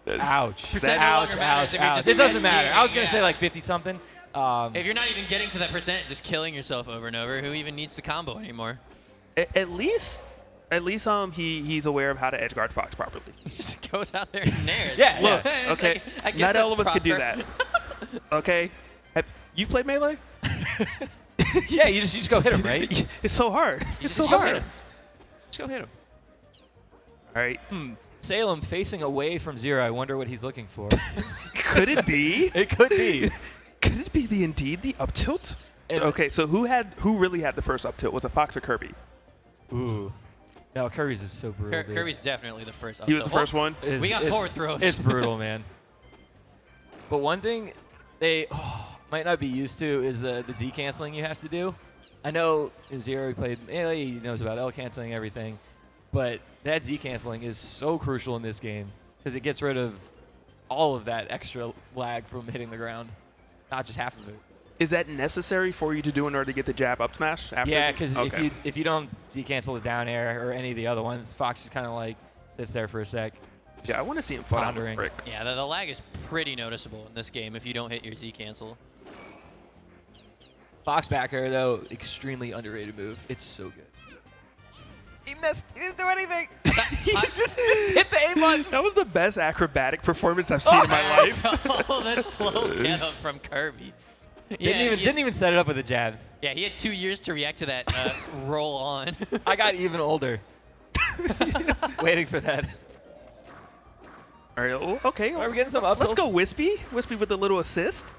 no! Ouch! Percent no longer matters if you're just It doesn't matter. SDing, I was gonna say like 50-something. If you're not even getting to that percent, just killing yourself over and over, who even needs the combo anymore? At least he's aware of how to edge guard Fox properly. He just goes out there and nairs. Look, okay, I guess not that's all of us could do that. Okay, you played Melee? Yeah, you just go hit him, right? It's so hard. It's so hard. Just go hit him. All right. Salem facing away from ZeRo. I wonder what he's looking for. Could it be? It could be. Could it be indeed the up tilt? Okay, so who really had the first up tilt? Was it Fox or Kirby? Ooh. No, Kirby's is so brutal. Kirby's definitely the first up He was tilt. the first one? We got forward throws. It's brutal, man. But one thing they might not be used to is the Z canceling you have to do. I know ZeRo played Melee, he knows about L canceling everything, but that Z canceling is so crucial in this game because it gets rid of all of that extra lag from hitting the ground, not just half of it. Is that necessary for you to do in order to get the jab up smash? After Yeah, because if you don't Z cancel the down air or any of the other ones, Fox just kind of like sits there for a sec. Yeah, I want to see him fall down with brick. Yeah, the lag is pretty noticeable in this game if you don't hit your Z cancel. Fox back air, though, extremely underrated move. It's so good. He missed. He didn't do anything. He just hit the A button. That was the best acrobatic performance I've seen in my life. Oh, the slow get up from Kirby. Didn't even set it up with a jab. Yeah, he had 2 years to react to that roll on. I got even older. Waiting for that. All right, okay. Are we getting some up Let's tilts? go Wispy. Wispy with a little assist.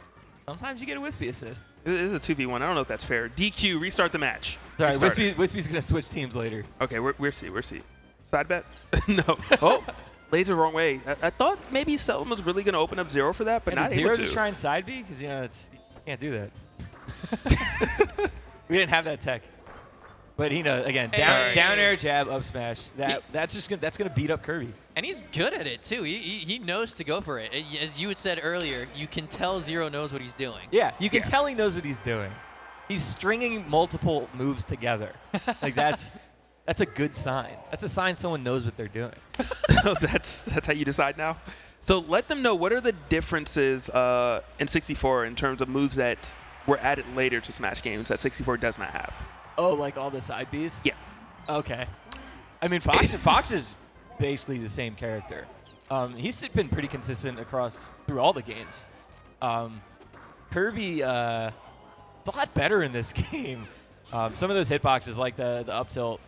Sometimes you get a Wispy assist. It is a 2v1. I don't know if that's fair. DQ, restart the match. Sorry, Restart it. Wispy's going to switch teams later. Okay, we're C. Side bet? No. Oh, laser wrong way. I thought maybe Salem was really going to open up ZeRo for that, but And not did able ZeRo to. just try and side B? Because, you can't do that. We didn't have that tech. But again, down air, jab, up smash. That's gonna beat up Kirby. And he's good at it, too. He knows to go for it. As you had said earlier, you can tell ZeRo knows what he's doing. Yeah, you can tell he knows what he's doing. He's stringing multiple moves together. Like that's a good sign. That's a sign someone knows what they're doing. That's how you decide now. So let them know, what are the differences in 64 in terms of moves that were added later to Smash games that 64 does not have? Oh, like all the side Bs? Yeah. Okay. I mean, Fox is basically the same character. He's been pretty consistent through all the games. Kirby, it's a lot better in this game. Some of those hitboxes, like the up tilt,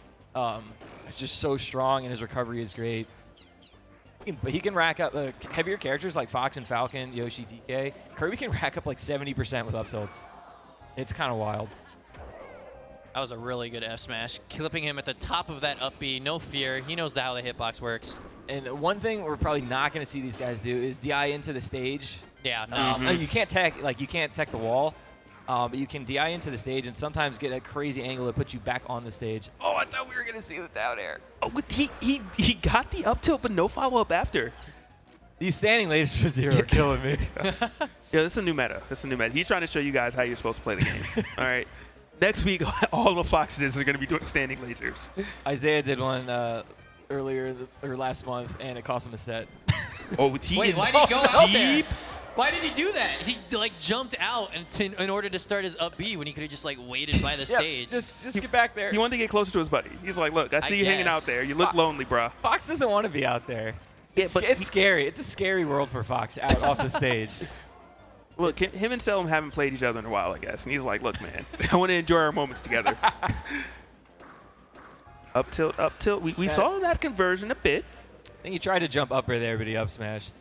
is just so strong, and his recovery is great. But he can rack up heavier characters like Fox and Falcon, Yoshi, DK. Kirby can rack up like 70% with up tilts. It's kind of wild. That was a really good F smash. Clipping him at the top of that up B, no fear. He knows how the hitbox works. And one thing we're probably not going to see these guys do is DI into the stage. Yeah, no. You can't tech the wall, but you can DI into the stage and sometimes get a crazy angle that puts you back on the stage. Oh, I thought we were going to see the down air. Oh, he got the up tilt, but no follow up after. These standing lasers from ZeRo are killing me. Yeah, this is a new meta. He's trying to show you guys how you're supposed to play the game. All right. Next week, all the Foxes are going to be doing standing lasers. Isaiah did one earlier or last month, and it cost him a set. Oh, Wait, why did he go out there? Why did he do that? He jumped out in order to start his up B when he could have just waited by the stage. Just get back there. He wanted to get closer to his buddy. He's like, look, I see you hanging out there. You look lonely, bruh. Fox doesn't want to be out there. Yeah, but it's scary. It's a scary world for Fox out off the stage. Look, him and Salem haven't played each other in a while, I guess. And he's like, look, man, I want to enjoy our moments together. Up tilt, up tilt. We saw that conversion a bit. I think he tried to jump upper there, but he up smashed.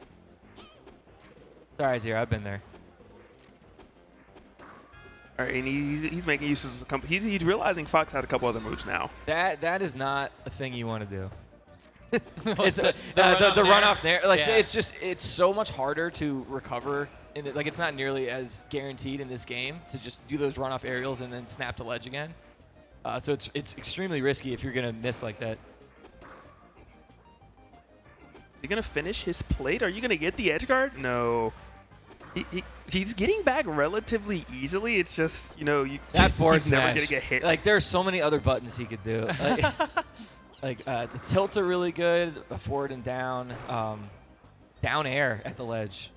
Sorry, ZeRo, I've been there. All right, and he's making use of he's realizing Fox has a couple other moves now. That is not a thing you want to do. It's the runoff there. Like Yeah. it's so much harder to recover. It's not nearly as guaranteed in this game to just do those runoff aerials and then snap to ledge again. So it's extremely risky if you're gonna miss like that. Is he gonna finish his plate? Are you gonna get the edge guard? No. He's getting back relatively easily. It's just That forward he's smash. never gonna get hit. Like there are so many other buttons he could do. The tilts are really good. Forward and down. Down air at the ledge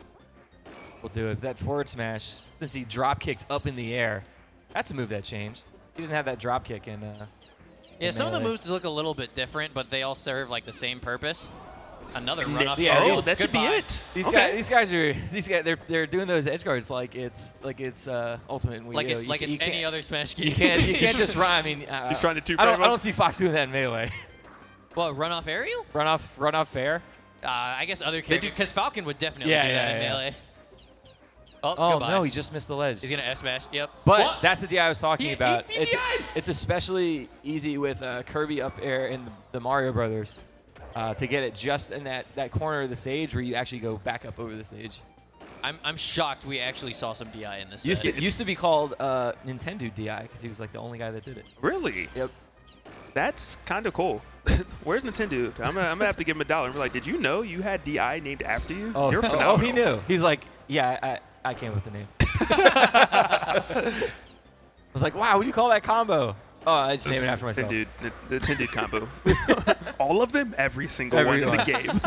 will do it. That forward smash, since he drop kicks up in the air, that's a move that changed. He doesn't have that drop kick in. Yeah, some of the moves look a little bit different, but they all serve the same purpose. Another runoff. Yeah, oh, that should be it. These guys they're doing those edge guards like it's Ultimate and Wii U. Like it's any other Smash game. You can't just run. I mean, he's trying to I don't see Fox doing that in Melee. What, runoff aerial? Runoff fair. I guess other characters, because Falcon would definitely do that in Melee. Oh goodbye. no, he just missed the ledge. He's gonna S smash. Yep. But that's the DI I was talking about. He DI'd. It's especially easy with Kirby up air in the Mario Brothers to get it just in that corner of the stage where you actually go back up over the stage. I'm shocked we actually saw some DI in this. Used to be called Nintendo DI because he was the only guy that did it. Really? Yep. That's kind of cool. Where's Nintendo? I'm gonna have to give him $1 and be like, did you know you had DI named after you? Oh, You're phenomenal. oh, he knew. He's like, yeah, I came with the name. I was like, wow, what do you call that combo? Oh, I just named it after myself. The Nintendo combo. All of them? Every single one in the game.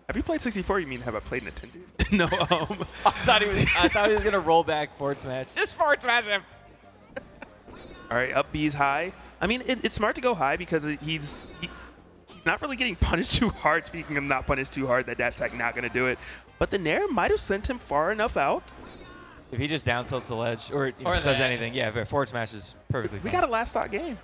Have you played 64? You mean have I played Nintendo? No. I thought he was gonna roll back forward smash. Just forward smash him. All right, up B's high. I mean, it's smart to go high because he's not really getting punished too hard. Speaking of not punished too hard, that dash attack not going to do it. But the Nair might have sent him far enough out. If he just down tilts the ledge or does anything, yeah, forward smash is perfectly fine. We got a last stock game.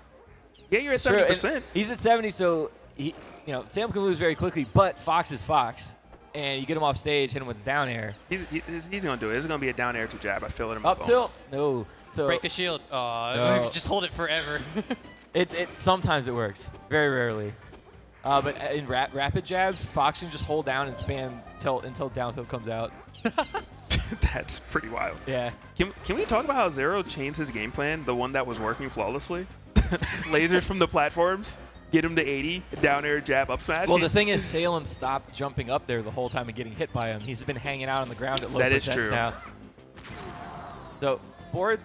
Yeah, you're at 70%. He's at 70, so Salem can lose very quickly, but Fox is Fox. And you get him off stage, hit him with a down air. He's going to do it. It's going to be a down air to jab. I feel it in my bones. Up tilt. No. So break the shield. No. Just hold it forever. Sometimes it works. Very rarely. But in rapid jabs, Fox can just hold down and spam tilt until down tilt comes out. That's pretty wild. Yeah. Can we talk about how ZeRo changed his game plan, the one that was working flawlessly? Lasers from the platforms. Get him to 80, down air, jab, up smash. Well, the thing is, Salem stopped jumping up there the whole time and getting hit by him. He's been hanging out on the ground at low percents now. So, forward,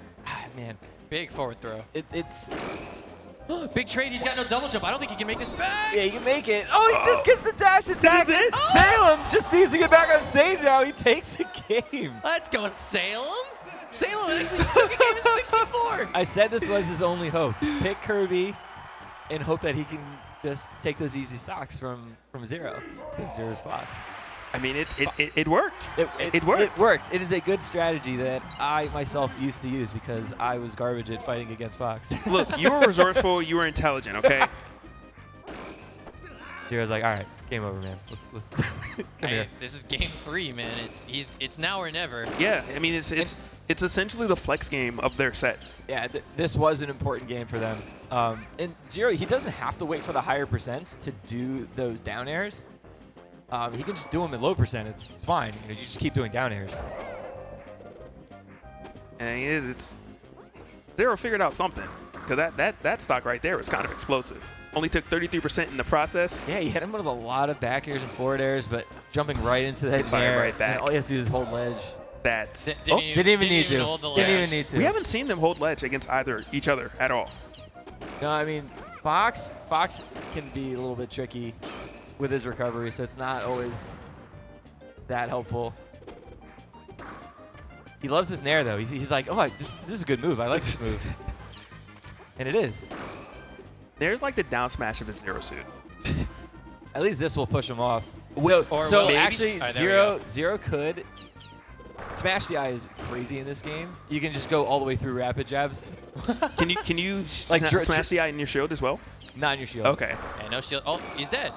man. Big forward throw. It's big trade. He's got no double jump. I don't think he can make this back. Yeah, he can make it. Oh, he just gets the dash attack. Salem just needs to get back on stage now. He takes the game. Let's go, Salem. Salem actually just took a game in 64. I said this was his only hope. Pick Kirby and hope that he can just take those easy stocks from ZeRo, because ZeRo's Fox. I mean, it worked. It worked. It works. It is a good strategy that I myself used to use because I was garbage at fighting against Fox. Look, you were resourceful. You were intelligent. Okay. ZeRo's like, all right, game over, man. Let's come here. This is game 3, man. It's now or never. Yeah, I mean, it's essentially the flex game of their set. Yeah, this was an important game for them. And ZeRo, he doesn't have to wait for the higher percents to do those down airs. He can just do them at low percent. It's fine. You just keep doing down airs. And it's ZeRo figured out something, because that stock right there was kind of explosive. Only took 33% in the process. Yeah, he hit him with a lot of back airs and forward airs, but jumping right into that air, right back. And all he has to do is hold ledge. Didn't even need to. We haven't seen them hold ledge against each other at all. No, I mean, Fox can be a little bit tricky with his recovery, so it's not always that helpful. He loves this nair, though. He's like, oh, this is a good move. I like this move. And it is. There's like the down smash of his ZeRo suit. At least this will push him off. So actually, ZeRo could. Smash the eye is crazy in this game. You can just go all the way through rapid jabs. Can you like smash the eye in your shield as well? Not in your shield. Okay. Yeah, no shield. Oh, he's dead.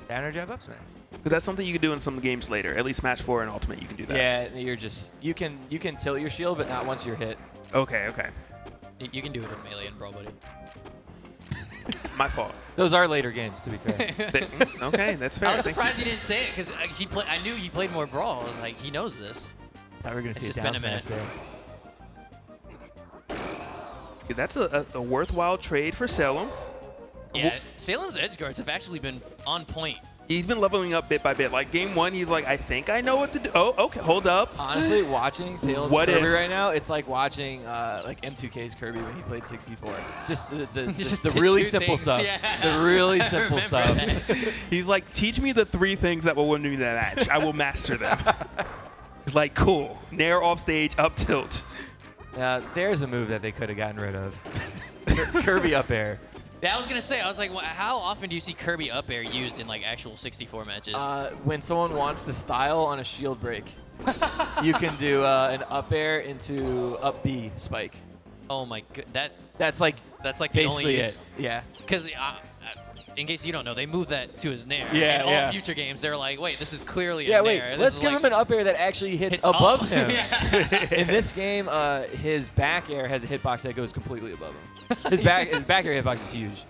Down air jab up smash. Because that's something you can do in some games later. At least Smash 4 and Ultimate, you can do that. Yeah, you can tilt your shield, but not once you're hit. Okay. You can do it in Melee and Brawl, buddy. My fault. Those are later games, to be fair. Okay, that's fair. I was surprised he didn't say it because I knew he played more Brawl. I was like, he knows this. I thought we were going to see a down smash there. That's a worthwhile trade for Salem. Yeah, Salem's edge guards have actually been on point. He's been leveling up bit by bit. Like game 1, he's like, I think I know what to do. Oh, okay, hold up. Honestly, watching Salem's Kirby right now, it's like watching like M2K's Kirby when he played 64. Just the really simple stuff. Yeah. The really simple stuff. He's like, teach me the 3 things that will win me that match. I will master them. He's like, cool. Nair off stage, up tilt. There's a move that they could have gotten rid of. Kirby up air. Yeah, I was going to say, I was like, how often do you see Kirby up air used in like actual 64 matches? When someone wants to style on a shield break, you can do an up air into up B spike. Oh my god, that's like the only use. It. Yeah. Because in case you don't know, they moved that to his nair. Yeah, in all future games, they're like, wait, this is clearly a nair. Wait, let's give him an up air that actually hits above him. Yeah. In this game, his back air has a hitbox that goes completely above him. His back air hitbox is huge.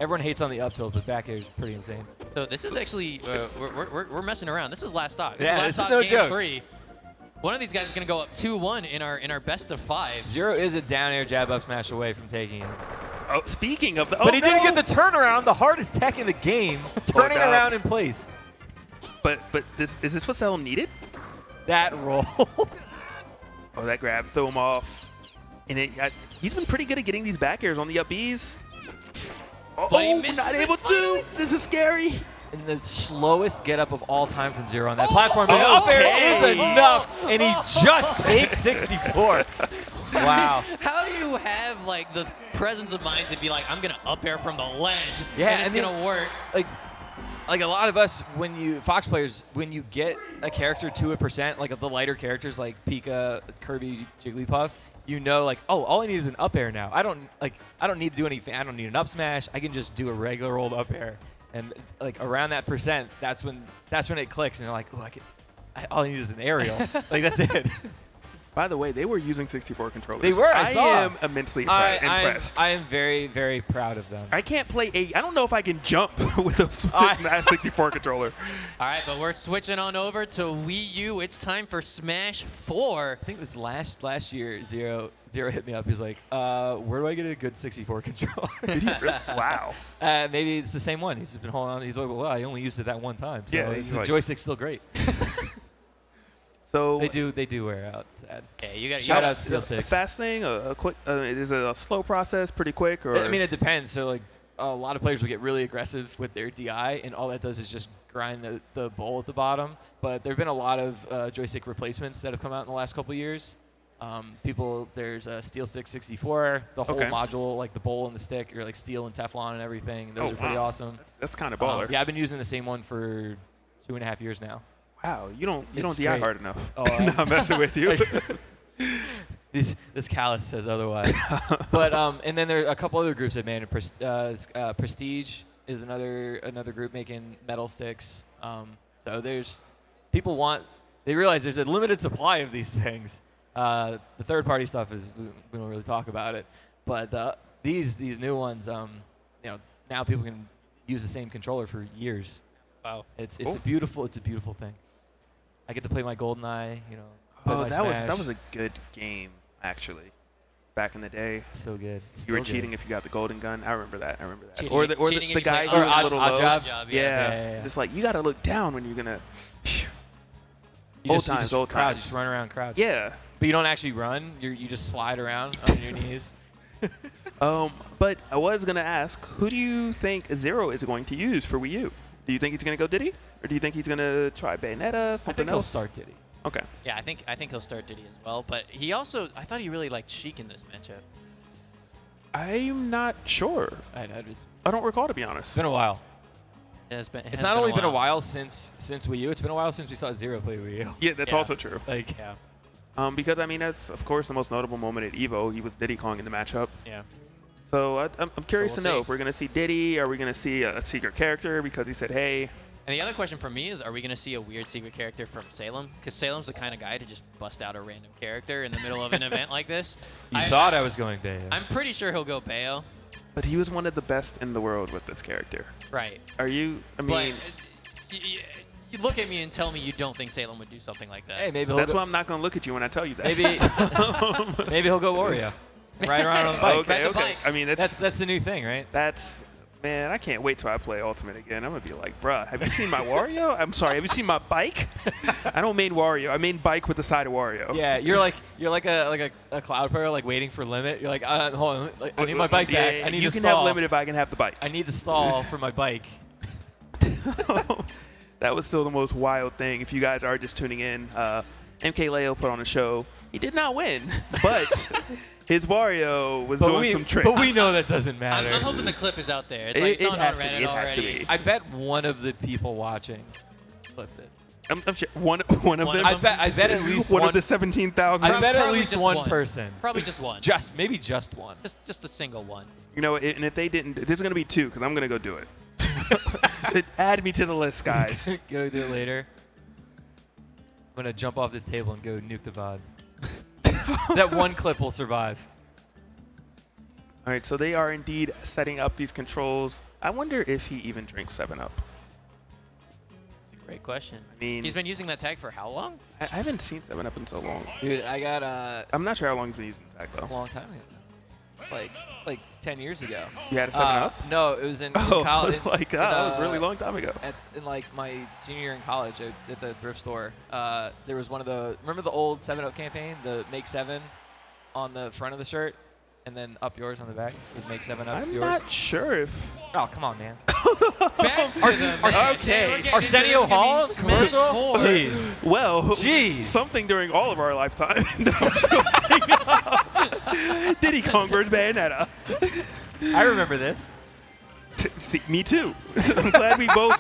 Everyone hates on the up tilt, but back air is pretty insane. So this is actually we're messing around. This is last stock. This is last stock no game joke. 3. One of these guys is gonna go up 2-1 in our best of 5. ZeRo is a down air jab up smash away from taking it. Oh, speaking of the, but he didn't get the turnaround, the hardest tech in the game, turning around in place. But is this what Salem needed? That roll. Oh, that grab, throw him off. And he's been pretty good at getting these back airs on the up Bs. Oh, not able to. This is scary. And the slowest get up of all time from ZeRo on that platform. But up air is enough, and he just takes 64. Wow. How do you have like the presence of mind to be like, I'm gonna up air from the ledge, Yeah, and it's gonna work? Like a lot of us, Fox players, when you get a character to 1%, like of the lighter characters like Pika, Kirby, Jigglypuff, you know, like, oh, all I need is an up air now. I don't need to do anything. I don't need an up smash. I can just do a regular old up air. And like around that percent, that's when it clicks, and you're like, oh, all I need is an aerial. Like that's it. By the way, they were using 64 controllers. They were. I saw. am immensely impressed. I am very, very proud of them. I can't play I don't know if I can jump with a 64 controller. All right, but we're switching on over to Wii U. It's time for Smash 4. I think it was last year. ZeRo hit me up. He's like, "Where do I get a good 64 controller?" Did he really? Wow. Maybe it's the same one. He's been holding on. He's like, "Well, I only used it that one time." So Yeah, the joystick's still great. So they do wear out. Sad. Okay, you got shout out Steel Sticks. A fast thing, a quick. Is it a slow process, pretty quick, or? I mean, it depends. So like a lot of players will get really aggressive with their DI, and all that does is just grind the bowl at the bottom. But there have been a lot of joystick replacements that have come out in the last couple of years. There's a Steel Stick 64, the whole module, like the bowl and the stick, or like steel and Teflon and everything. Those are pretty awesome. That's kind of baller. Yeah, I've been using the same one for 2.5 years now. Wow, you don't DI hard enough. Oh, no, I'm messing with you. This callus says otherwise. But and then there are a couple other groups that made it. Prestige is another group making metal sticks. So there's they realize there's a limited supply of these things. The third-party stuff is we don't really talk about it, but these new ones, now people can use the same controller for years. Wow, it's a beautiful thing. I get to play my GoldenEye, that was a good game actually. Back in the day, so good. You were cheating if you got the golden gun. I remember that. Cheating, or the guy or who was a little low. Odd-Job, yeah. It's like you got to look down when you're gonna. Old times. Just run around crouch. Yeah. But you don't actually run. You just slide around on your knees. But I was gonna ask, who do you think ZeRo is going to use for Wii U? Do you think he's gonna go Diddy, or do you think he's gonna try Bayonetta? Something else? He'll start Diddy. Okay. Yeah, I think he'll start Diddy as well. But I thought he really liked Sheik in this matchup. I'm not sure. I don't recall, to be honest. It's been a while. It's not only been a while since Wii U. It's been a while since we saw ZeRo play Wii U. Yeah, that's also true. Yeah. Because I mean that's of course the most notable moment at Evo. He was Diddy Kong in the matchup. Yeah. So I'm curious to know see. if we're gonna see Diddy. Are we gonna see a secret character because he said, "Hey"? And the other question for me is, are we going to see a weird secret character from Salem? Because Salem's the kind of guy to just bust out a random character in the middle of an event like this. You thought I was going Bayo. I'm pretty sure he'll go Bayo. But he was one of the best in the world with this character. Right. Are you? I mean, you look at me and tell me you don't think Salem would do something like that. Hey, maybe that's why I'm not going to look at you when I tell you that. Maybe he'll go Wario. Right around on the bike. Okay. Bike. I mean, that's the new thing, right? Man, I can't wait till I play Ultimate again. I'm going to be like, bruh, have you seen my Wario? I'm sorry, have you seen my bike? I don't mean Wario. I mean bike with the side of Wario. Yeah, you're like a Cloud player, like waiting for limit. You're like, hold on, I need my bike back. I need to stall. You can have limit if I can have the bike. I need to stall for my bike. That was still the most wild thing. If you guys are just tuning in, MK Leo put on a show. He did not win, but his Wario was doing some tricks. But we know that doesn't matter. I'm hoping the clip is out there. It's like it's on Reddit already. It has to be. I bet one of the people watching clipped it. I'm sure one of them. I bet at least one of the 17,000. I bet at least one person. Probably just one. Maybe just one. Just a single one. You know, and if they didn't, there's gonna be two because I'm gonna go do it. Add me to the list, guys. Go do it later. I'm gonna jump off this table and go nuke the VOD. That one clip will survive. All right, so they are indeed setting up these controls. I wonder if he even drinks 7-Up. That's a great question. I mean, he's been using that tag for how long? I haven't seen 7-Up in so long. Dude, I got I'm not sure how long he's been using the tag though. A long time ago. Like 10 years ago. You had a 7-Up? No, it was in college. college. That was a really long time ago. In like my senior year in college at the thrift store, there was remember the old 7-Up campaign, the Make 7 on the front of the shirt? and then up yours on the back. Just make 7 up I'm yours. not sure if. Oh, come on, man. Back to the match. Okay. Arsenio Hall? Smash 4. Jeez. Well, Jeez. something during all of our lifetime. No, I'm joking. Diddy Kong versus Bayonetta. I remember this. Me too. I'm glad we both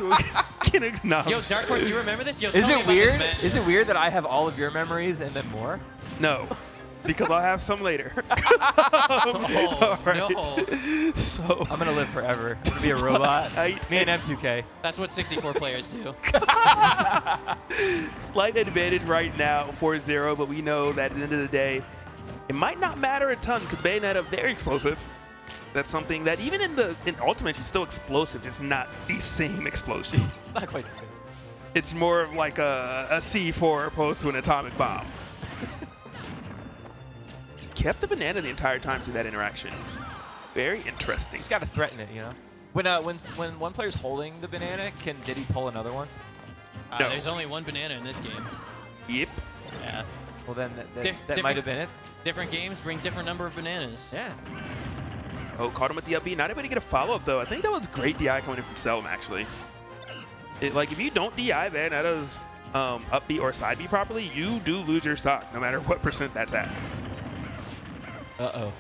can acknowledge. Yo, Dark Horse, you remember this? Yo, Is tell me it about weird? this match. Is it weird that I have all of your memories and then more? No, because I'll have some later. Oh, All right. no. So I'm gonna live forever. I'm gonna be a robot. Me and M2K. That's what 64 players do. slight advantage right now for ZeRo, but we know that at the end of the day, it might not matter a ton because Bayonetta very explosive. That's something that even in Ultimate, she's still explosive, just not the same explosion. It's not quite the same. It's more of like a C4 opposed to an atomic bomb. Kept the banana the entire time through that interaction. Very interesting. Just gotta threaten it, you know. When one player's holding the banana, can Diddy pull another one? No. There's only one banana in this game. Yep. Yeah. Well, then that Different- might have been it. Different games bring different number of bananas. Yeah. Oh, caught him with the up B. Not able to get a follow-up, though. I think that was great DI coming in from Salem, actually. Like, if you don't DI Bayonetta's up B or side B properly, you do lose your stock, no matter what % that's at. Uh-oh.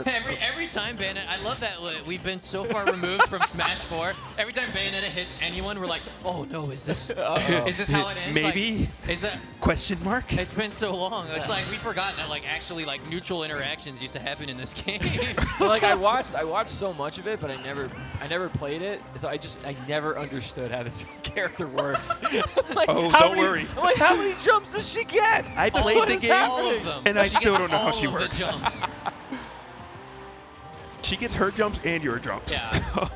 Every time Bayonetta, I love that we've been so far removed from Smash 4. Every time Bayonetta hits anyone, we're like, oh no, is this how it ends? Maybe? Like, is that? Question mark? It's been so long. It's like we've forgotten that like actually like neutral interactions used to happen in this game. Like I watched so much of it, but I never played it, so I never understood how this character worked. Like, Oh, how don't many- worry. Like how many jumps does she get? I All played of the them, game, all of them. and I She still gets don't know how all she of the works. jumps. She gets her jumps and your jumps. Yeah.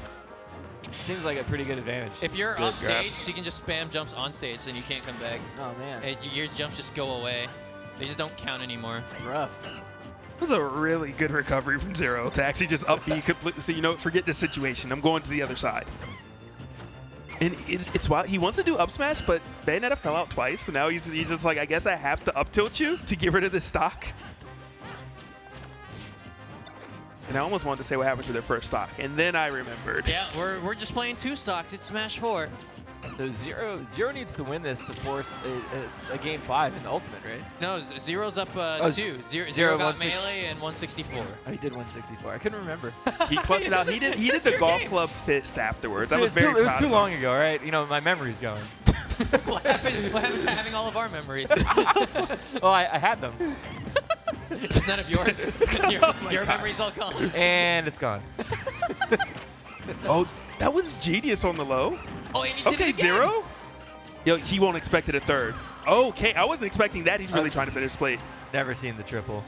Seems like a pretty good advantage. If you're Good off grab. stage, she can just spam jumps on stage, then you can't come back. Oh man, Your jumps just go away. They just don't count anymore. it's rough. It was a really good recovery from ZeRo to actually just up B completely. So, you know, forget this situation. I'm going to the other side. And it's wild. He wants to do up smash, but Bayonetta fell out twice. So now he's just like, I guess I have to up tilt you to get rid of this stock. And I almost wanted to say what happened to their first stock. And then I remembered. Yeah, we're just playing 2 stocks. It's Smash 4. So ZeRo needs to win this to force a game 5 in the Ultimate, right? No, ZeRo's up 2. ZeRo got 160. melee and 164. Oh, he did 164. I couldn't remember. He clutched it out. He did It's the your golf game. club fist afterwards. It I was was very too proud of him. long ago, right? You know, my memory's going. What happened to having all of our memories? Oh, I had them, It's none of yours. Your memory's all gone. and it's gone. Oh, that was genius on the low. Oh, and he did Okay, it again. ZeRo? Yo, he won't expect it a third. Okay, I wasn't expecting that. He's really trying to finish plate. Never seen the triple.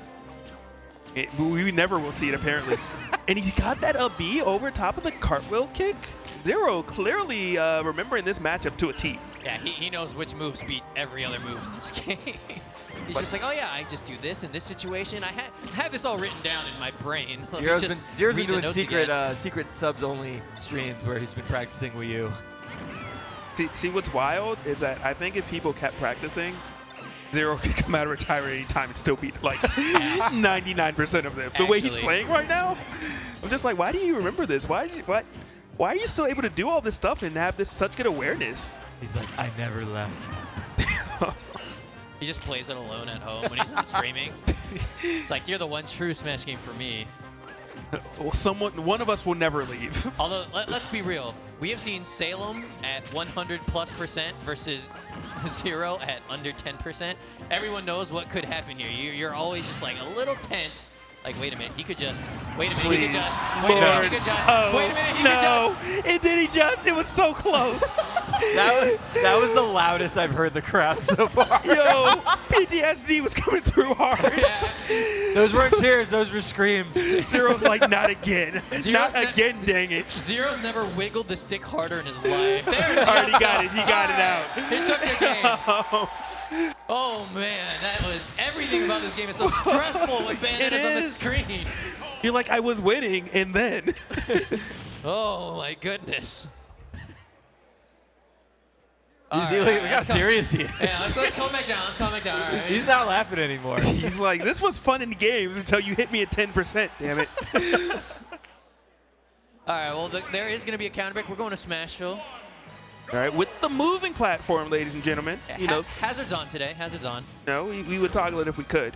We never will see it, apparently. And he got that up B over top of the cartwheel kick. ZeRo clearly remembering this matchup to a T. Yeah, he knows which moves beat every other move in this game. He's just like, oh yeah, I just do this in this situation. I have this all written down in my brain. Let me ZeRo's just been read the doing notes secret again. secret subs only streams where he's been practicing Wii U. See what's wild is that I think if people kept practicing, ZeRo could come out of retirement any time and still beat like 99% of them. The way he's Actually. playing right now, I'm just like, why do you remember this? Why are you still able to do all this stuff and have this such good awareness? He's like, I never left. He just plays it alone at home when he's not streaming. It's like, you're the one true Smash game for me. Well, one of us will never leave. Although, let's be real. We have seen Salem at 100+% versus ZeRo at under 10%. Everyone knows what could happen here. You're always just like a little tense. Like, wait a minute, he could just. Wait a minute, he could just. Wait a minute, he could just. Oh, Wait a minute, he could no. just. And did he just? It was so close. That was the loudest I've heard the crowd so far. Yo, PTSD was coming through hard. Yeah. Those weren't cheers, those were screams. ZeRo's like, not again. Not again, dang it. ZeRo's never wiggled the stick harder in his life. There's All right, he got it. He got it out. He took the game. Oh man, that was everything about this game is so stressful when Bayonetta's on the is. screen. You're like, I was winning, and then. Oh my goodness. See, look how serious he is. Yeah, let's calm back down. Let's calm back down. All right. He's not laughing anymore. He's like, this was fun in the games until you hit me at 10%, damn it. All right, well, there is going to be a counter break. We're going to Smashville. All right, with the moving platform, ladies and gentlemen. You know, Hazard's on today. Hazard's on. no, we would toggle it if we could.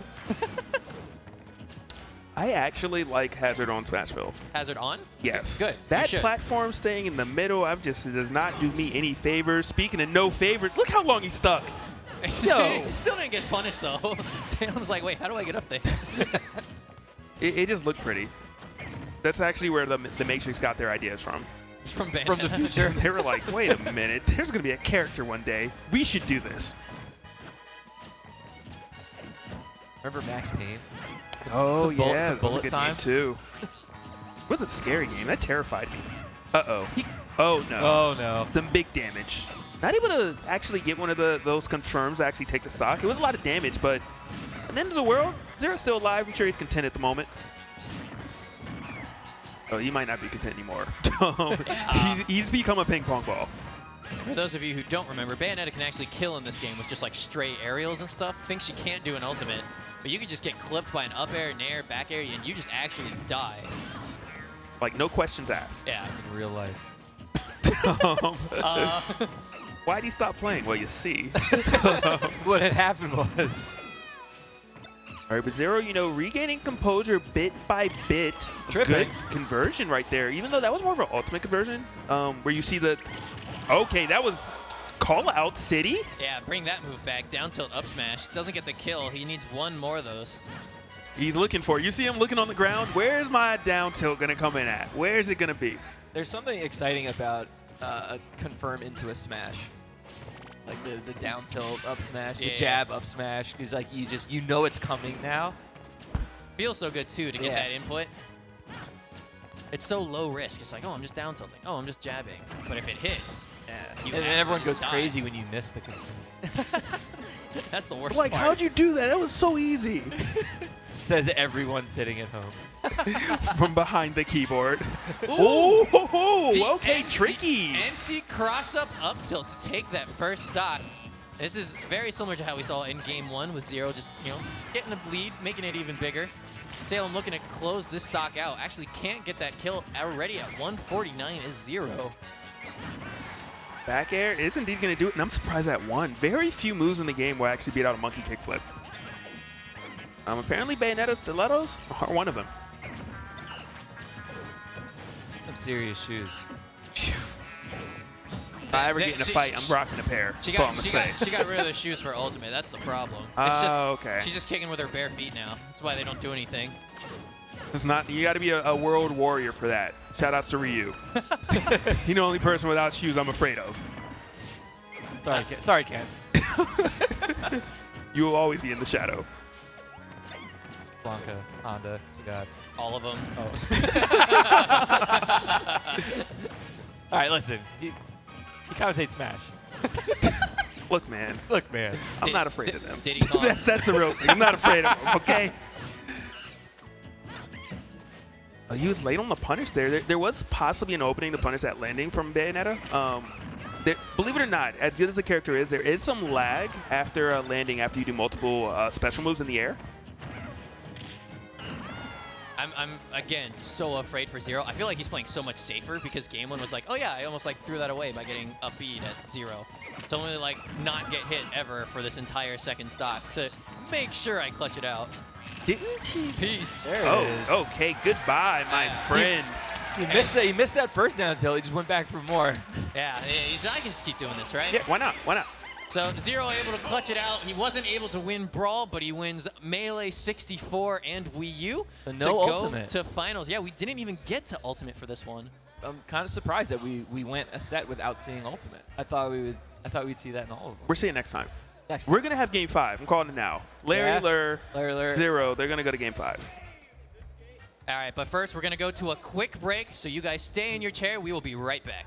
I actually like Hazard on Smashville. Hazard on? Yes. Good. That platform staying in the middle, it does not do me any favors. Speaking of no favors, look how long he's stuck. Yo. He still didn't get punished, though. Salem's like, wait, how do I get up there? It just looked pretty. That's actually where the Matrix got their ideas from. From the future. They were like, wait a minute, there's going to be a character one day. We should do this. Remember Max Payne? Oh, yeah. that was a Bullet good time game, too. It was a scary game. That terrified me. Uh-oh. Oh, no. Oh, no. Some big damage. Not able to actually get one of those confirms to actually take the stock. It was a lot of damage, but at the end of the world, ZeRo's still alive. I'm sure he's content at the moment. Oh, he might not be content anymore. He's become a ping pong ball. For those of you who don't remember, Bayonetta can actually kill in this game with just like stray aerials and stuff. Things she can't do in Ultimate. But you can just get clipped by an up air, nair, back air, and you just actually die. Like, no questions asked. Yeah. In real life. Why'd he stop playing? Well, you see. What had happened was... All right, but ZeRo, you know, regaining composure bit by bit. Tripping. Good conversion right there, even though that was more of an ultimate conversion, where you see the... Okay, that was call out City? Yeah, bring that move back. Down tilt, up smash. Doesn't get the kill. He needs one more of those. He's looking for it. You see him looking on the ground. Where's my down tilt going to come in at? Where's it going to be? There's something exciting about a confirm into a smash. Like the down tilt up smash, the jab up smash. Because like you know it's coming now. Feels so good too to get that input. It's so low risk. It's like, oh, I'm just down tilting. Oh, I'm just jabbing. But if it hits, and then everyone goes crazy when you miss the confirm. That's the worst like, part. how'd you do that? That was so easy. Says everyone sitting at home. From behind the keyboard. Ooh, okay, tricky. Empty cross-up tilt to take that first stock. This is very similar to how we saw in Game 1 with ZeRo just, you know, getting a lead, making it even bigger. Salem looking to close this stock out. Actually can't get that kill already at 149 is ZeRo. Back air is indeed going to do it, and I'm surprised at one. Very few moves in the game will actually beat out a monkey kickflip. Apparently Bayonetta stilettos are one of them. Some serious shoes. If I ever get in a fight, I'm rocking a pair. That's all I'm going to say. She got rid of the shoes for Ultimate. That's the problem. Okay. She's just kicking with her bare feet now. That's why they don't do anything. It's not. You got to be a world warrior for that. Shout outs to Ryu. He's the only person without shoes I'm afraid of. Sorry, Ken. You will always be in the shadow. Blanca, Honda, Sagat. All of them. All right, listen. You commentate Smash. Look, man. I'm not afraid of them. Diddy Kong. That's the real thing. I'm not afraid of them, okay? Oh, he was late on the punish there. There was possibly an opening to punish that landing from Bayonetta. Believe it or not, as good as the character is, there is some lag after landing after you do multiple special moves in the air. I'm again so afraid for ZeRo. I feel like he's playing so much safer because Game 1 was like, oh yeah, I almost like threw that away by getting a bead at ZeRo. So I'm gonna like not get hit ever for this entire second stock to make sure I clutch it out. Didn't he? Peace. There it is. Okay, goodbye, my friend. He missed that first down tilt. He just went back for more. Yeah, I can just keep doing this, right? Yeah, why not? Why not? So ZeRo able to clutch it out. He wasn't able to win Brawl, but he wins Melee 64 and Wii U so to Ultimate. Go to finals. Yeah, we didn't even get to Ultimate for this one. I'm kind of surprised that we went a set without seeing Ultimate. I thought we'd see that in all of them. We're seeing next time. Next We're going to have Game 5. I'm calling it now. Larry Lur, ZeRo, they're going to go to Game 5. All right, but first we're going to go to a quick break, so you guys stay in your chair. We will be right back.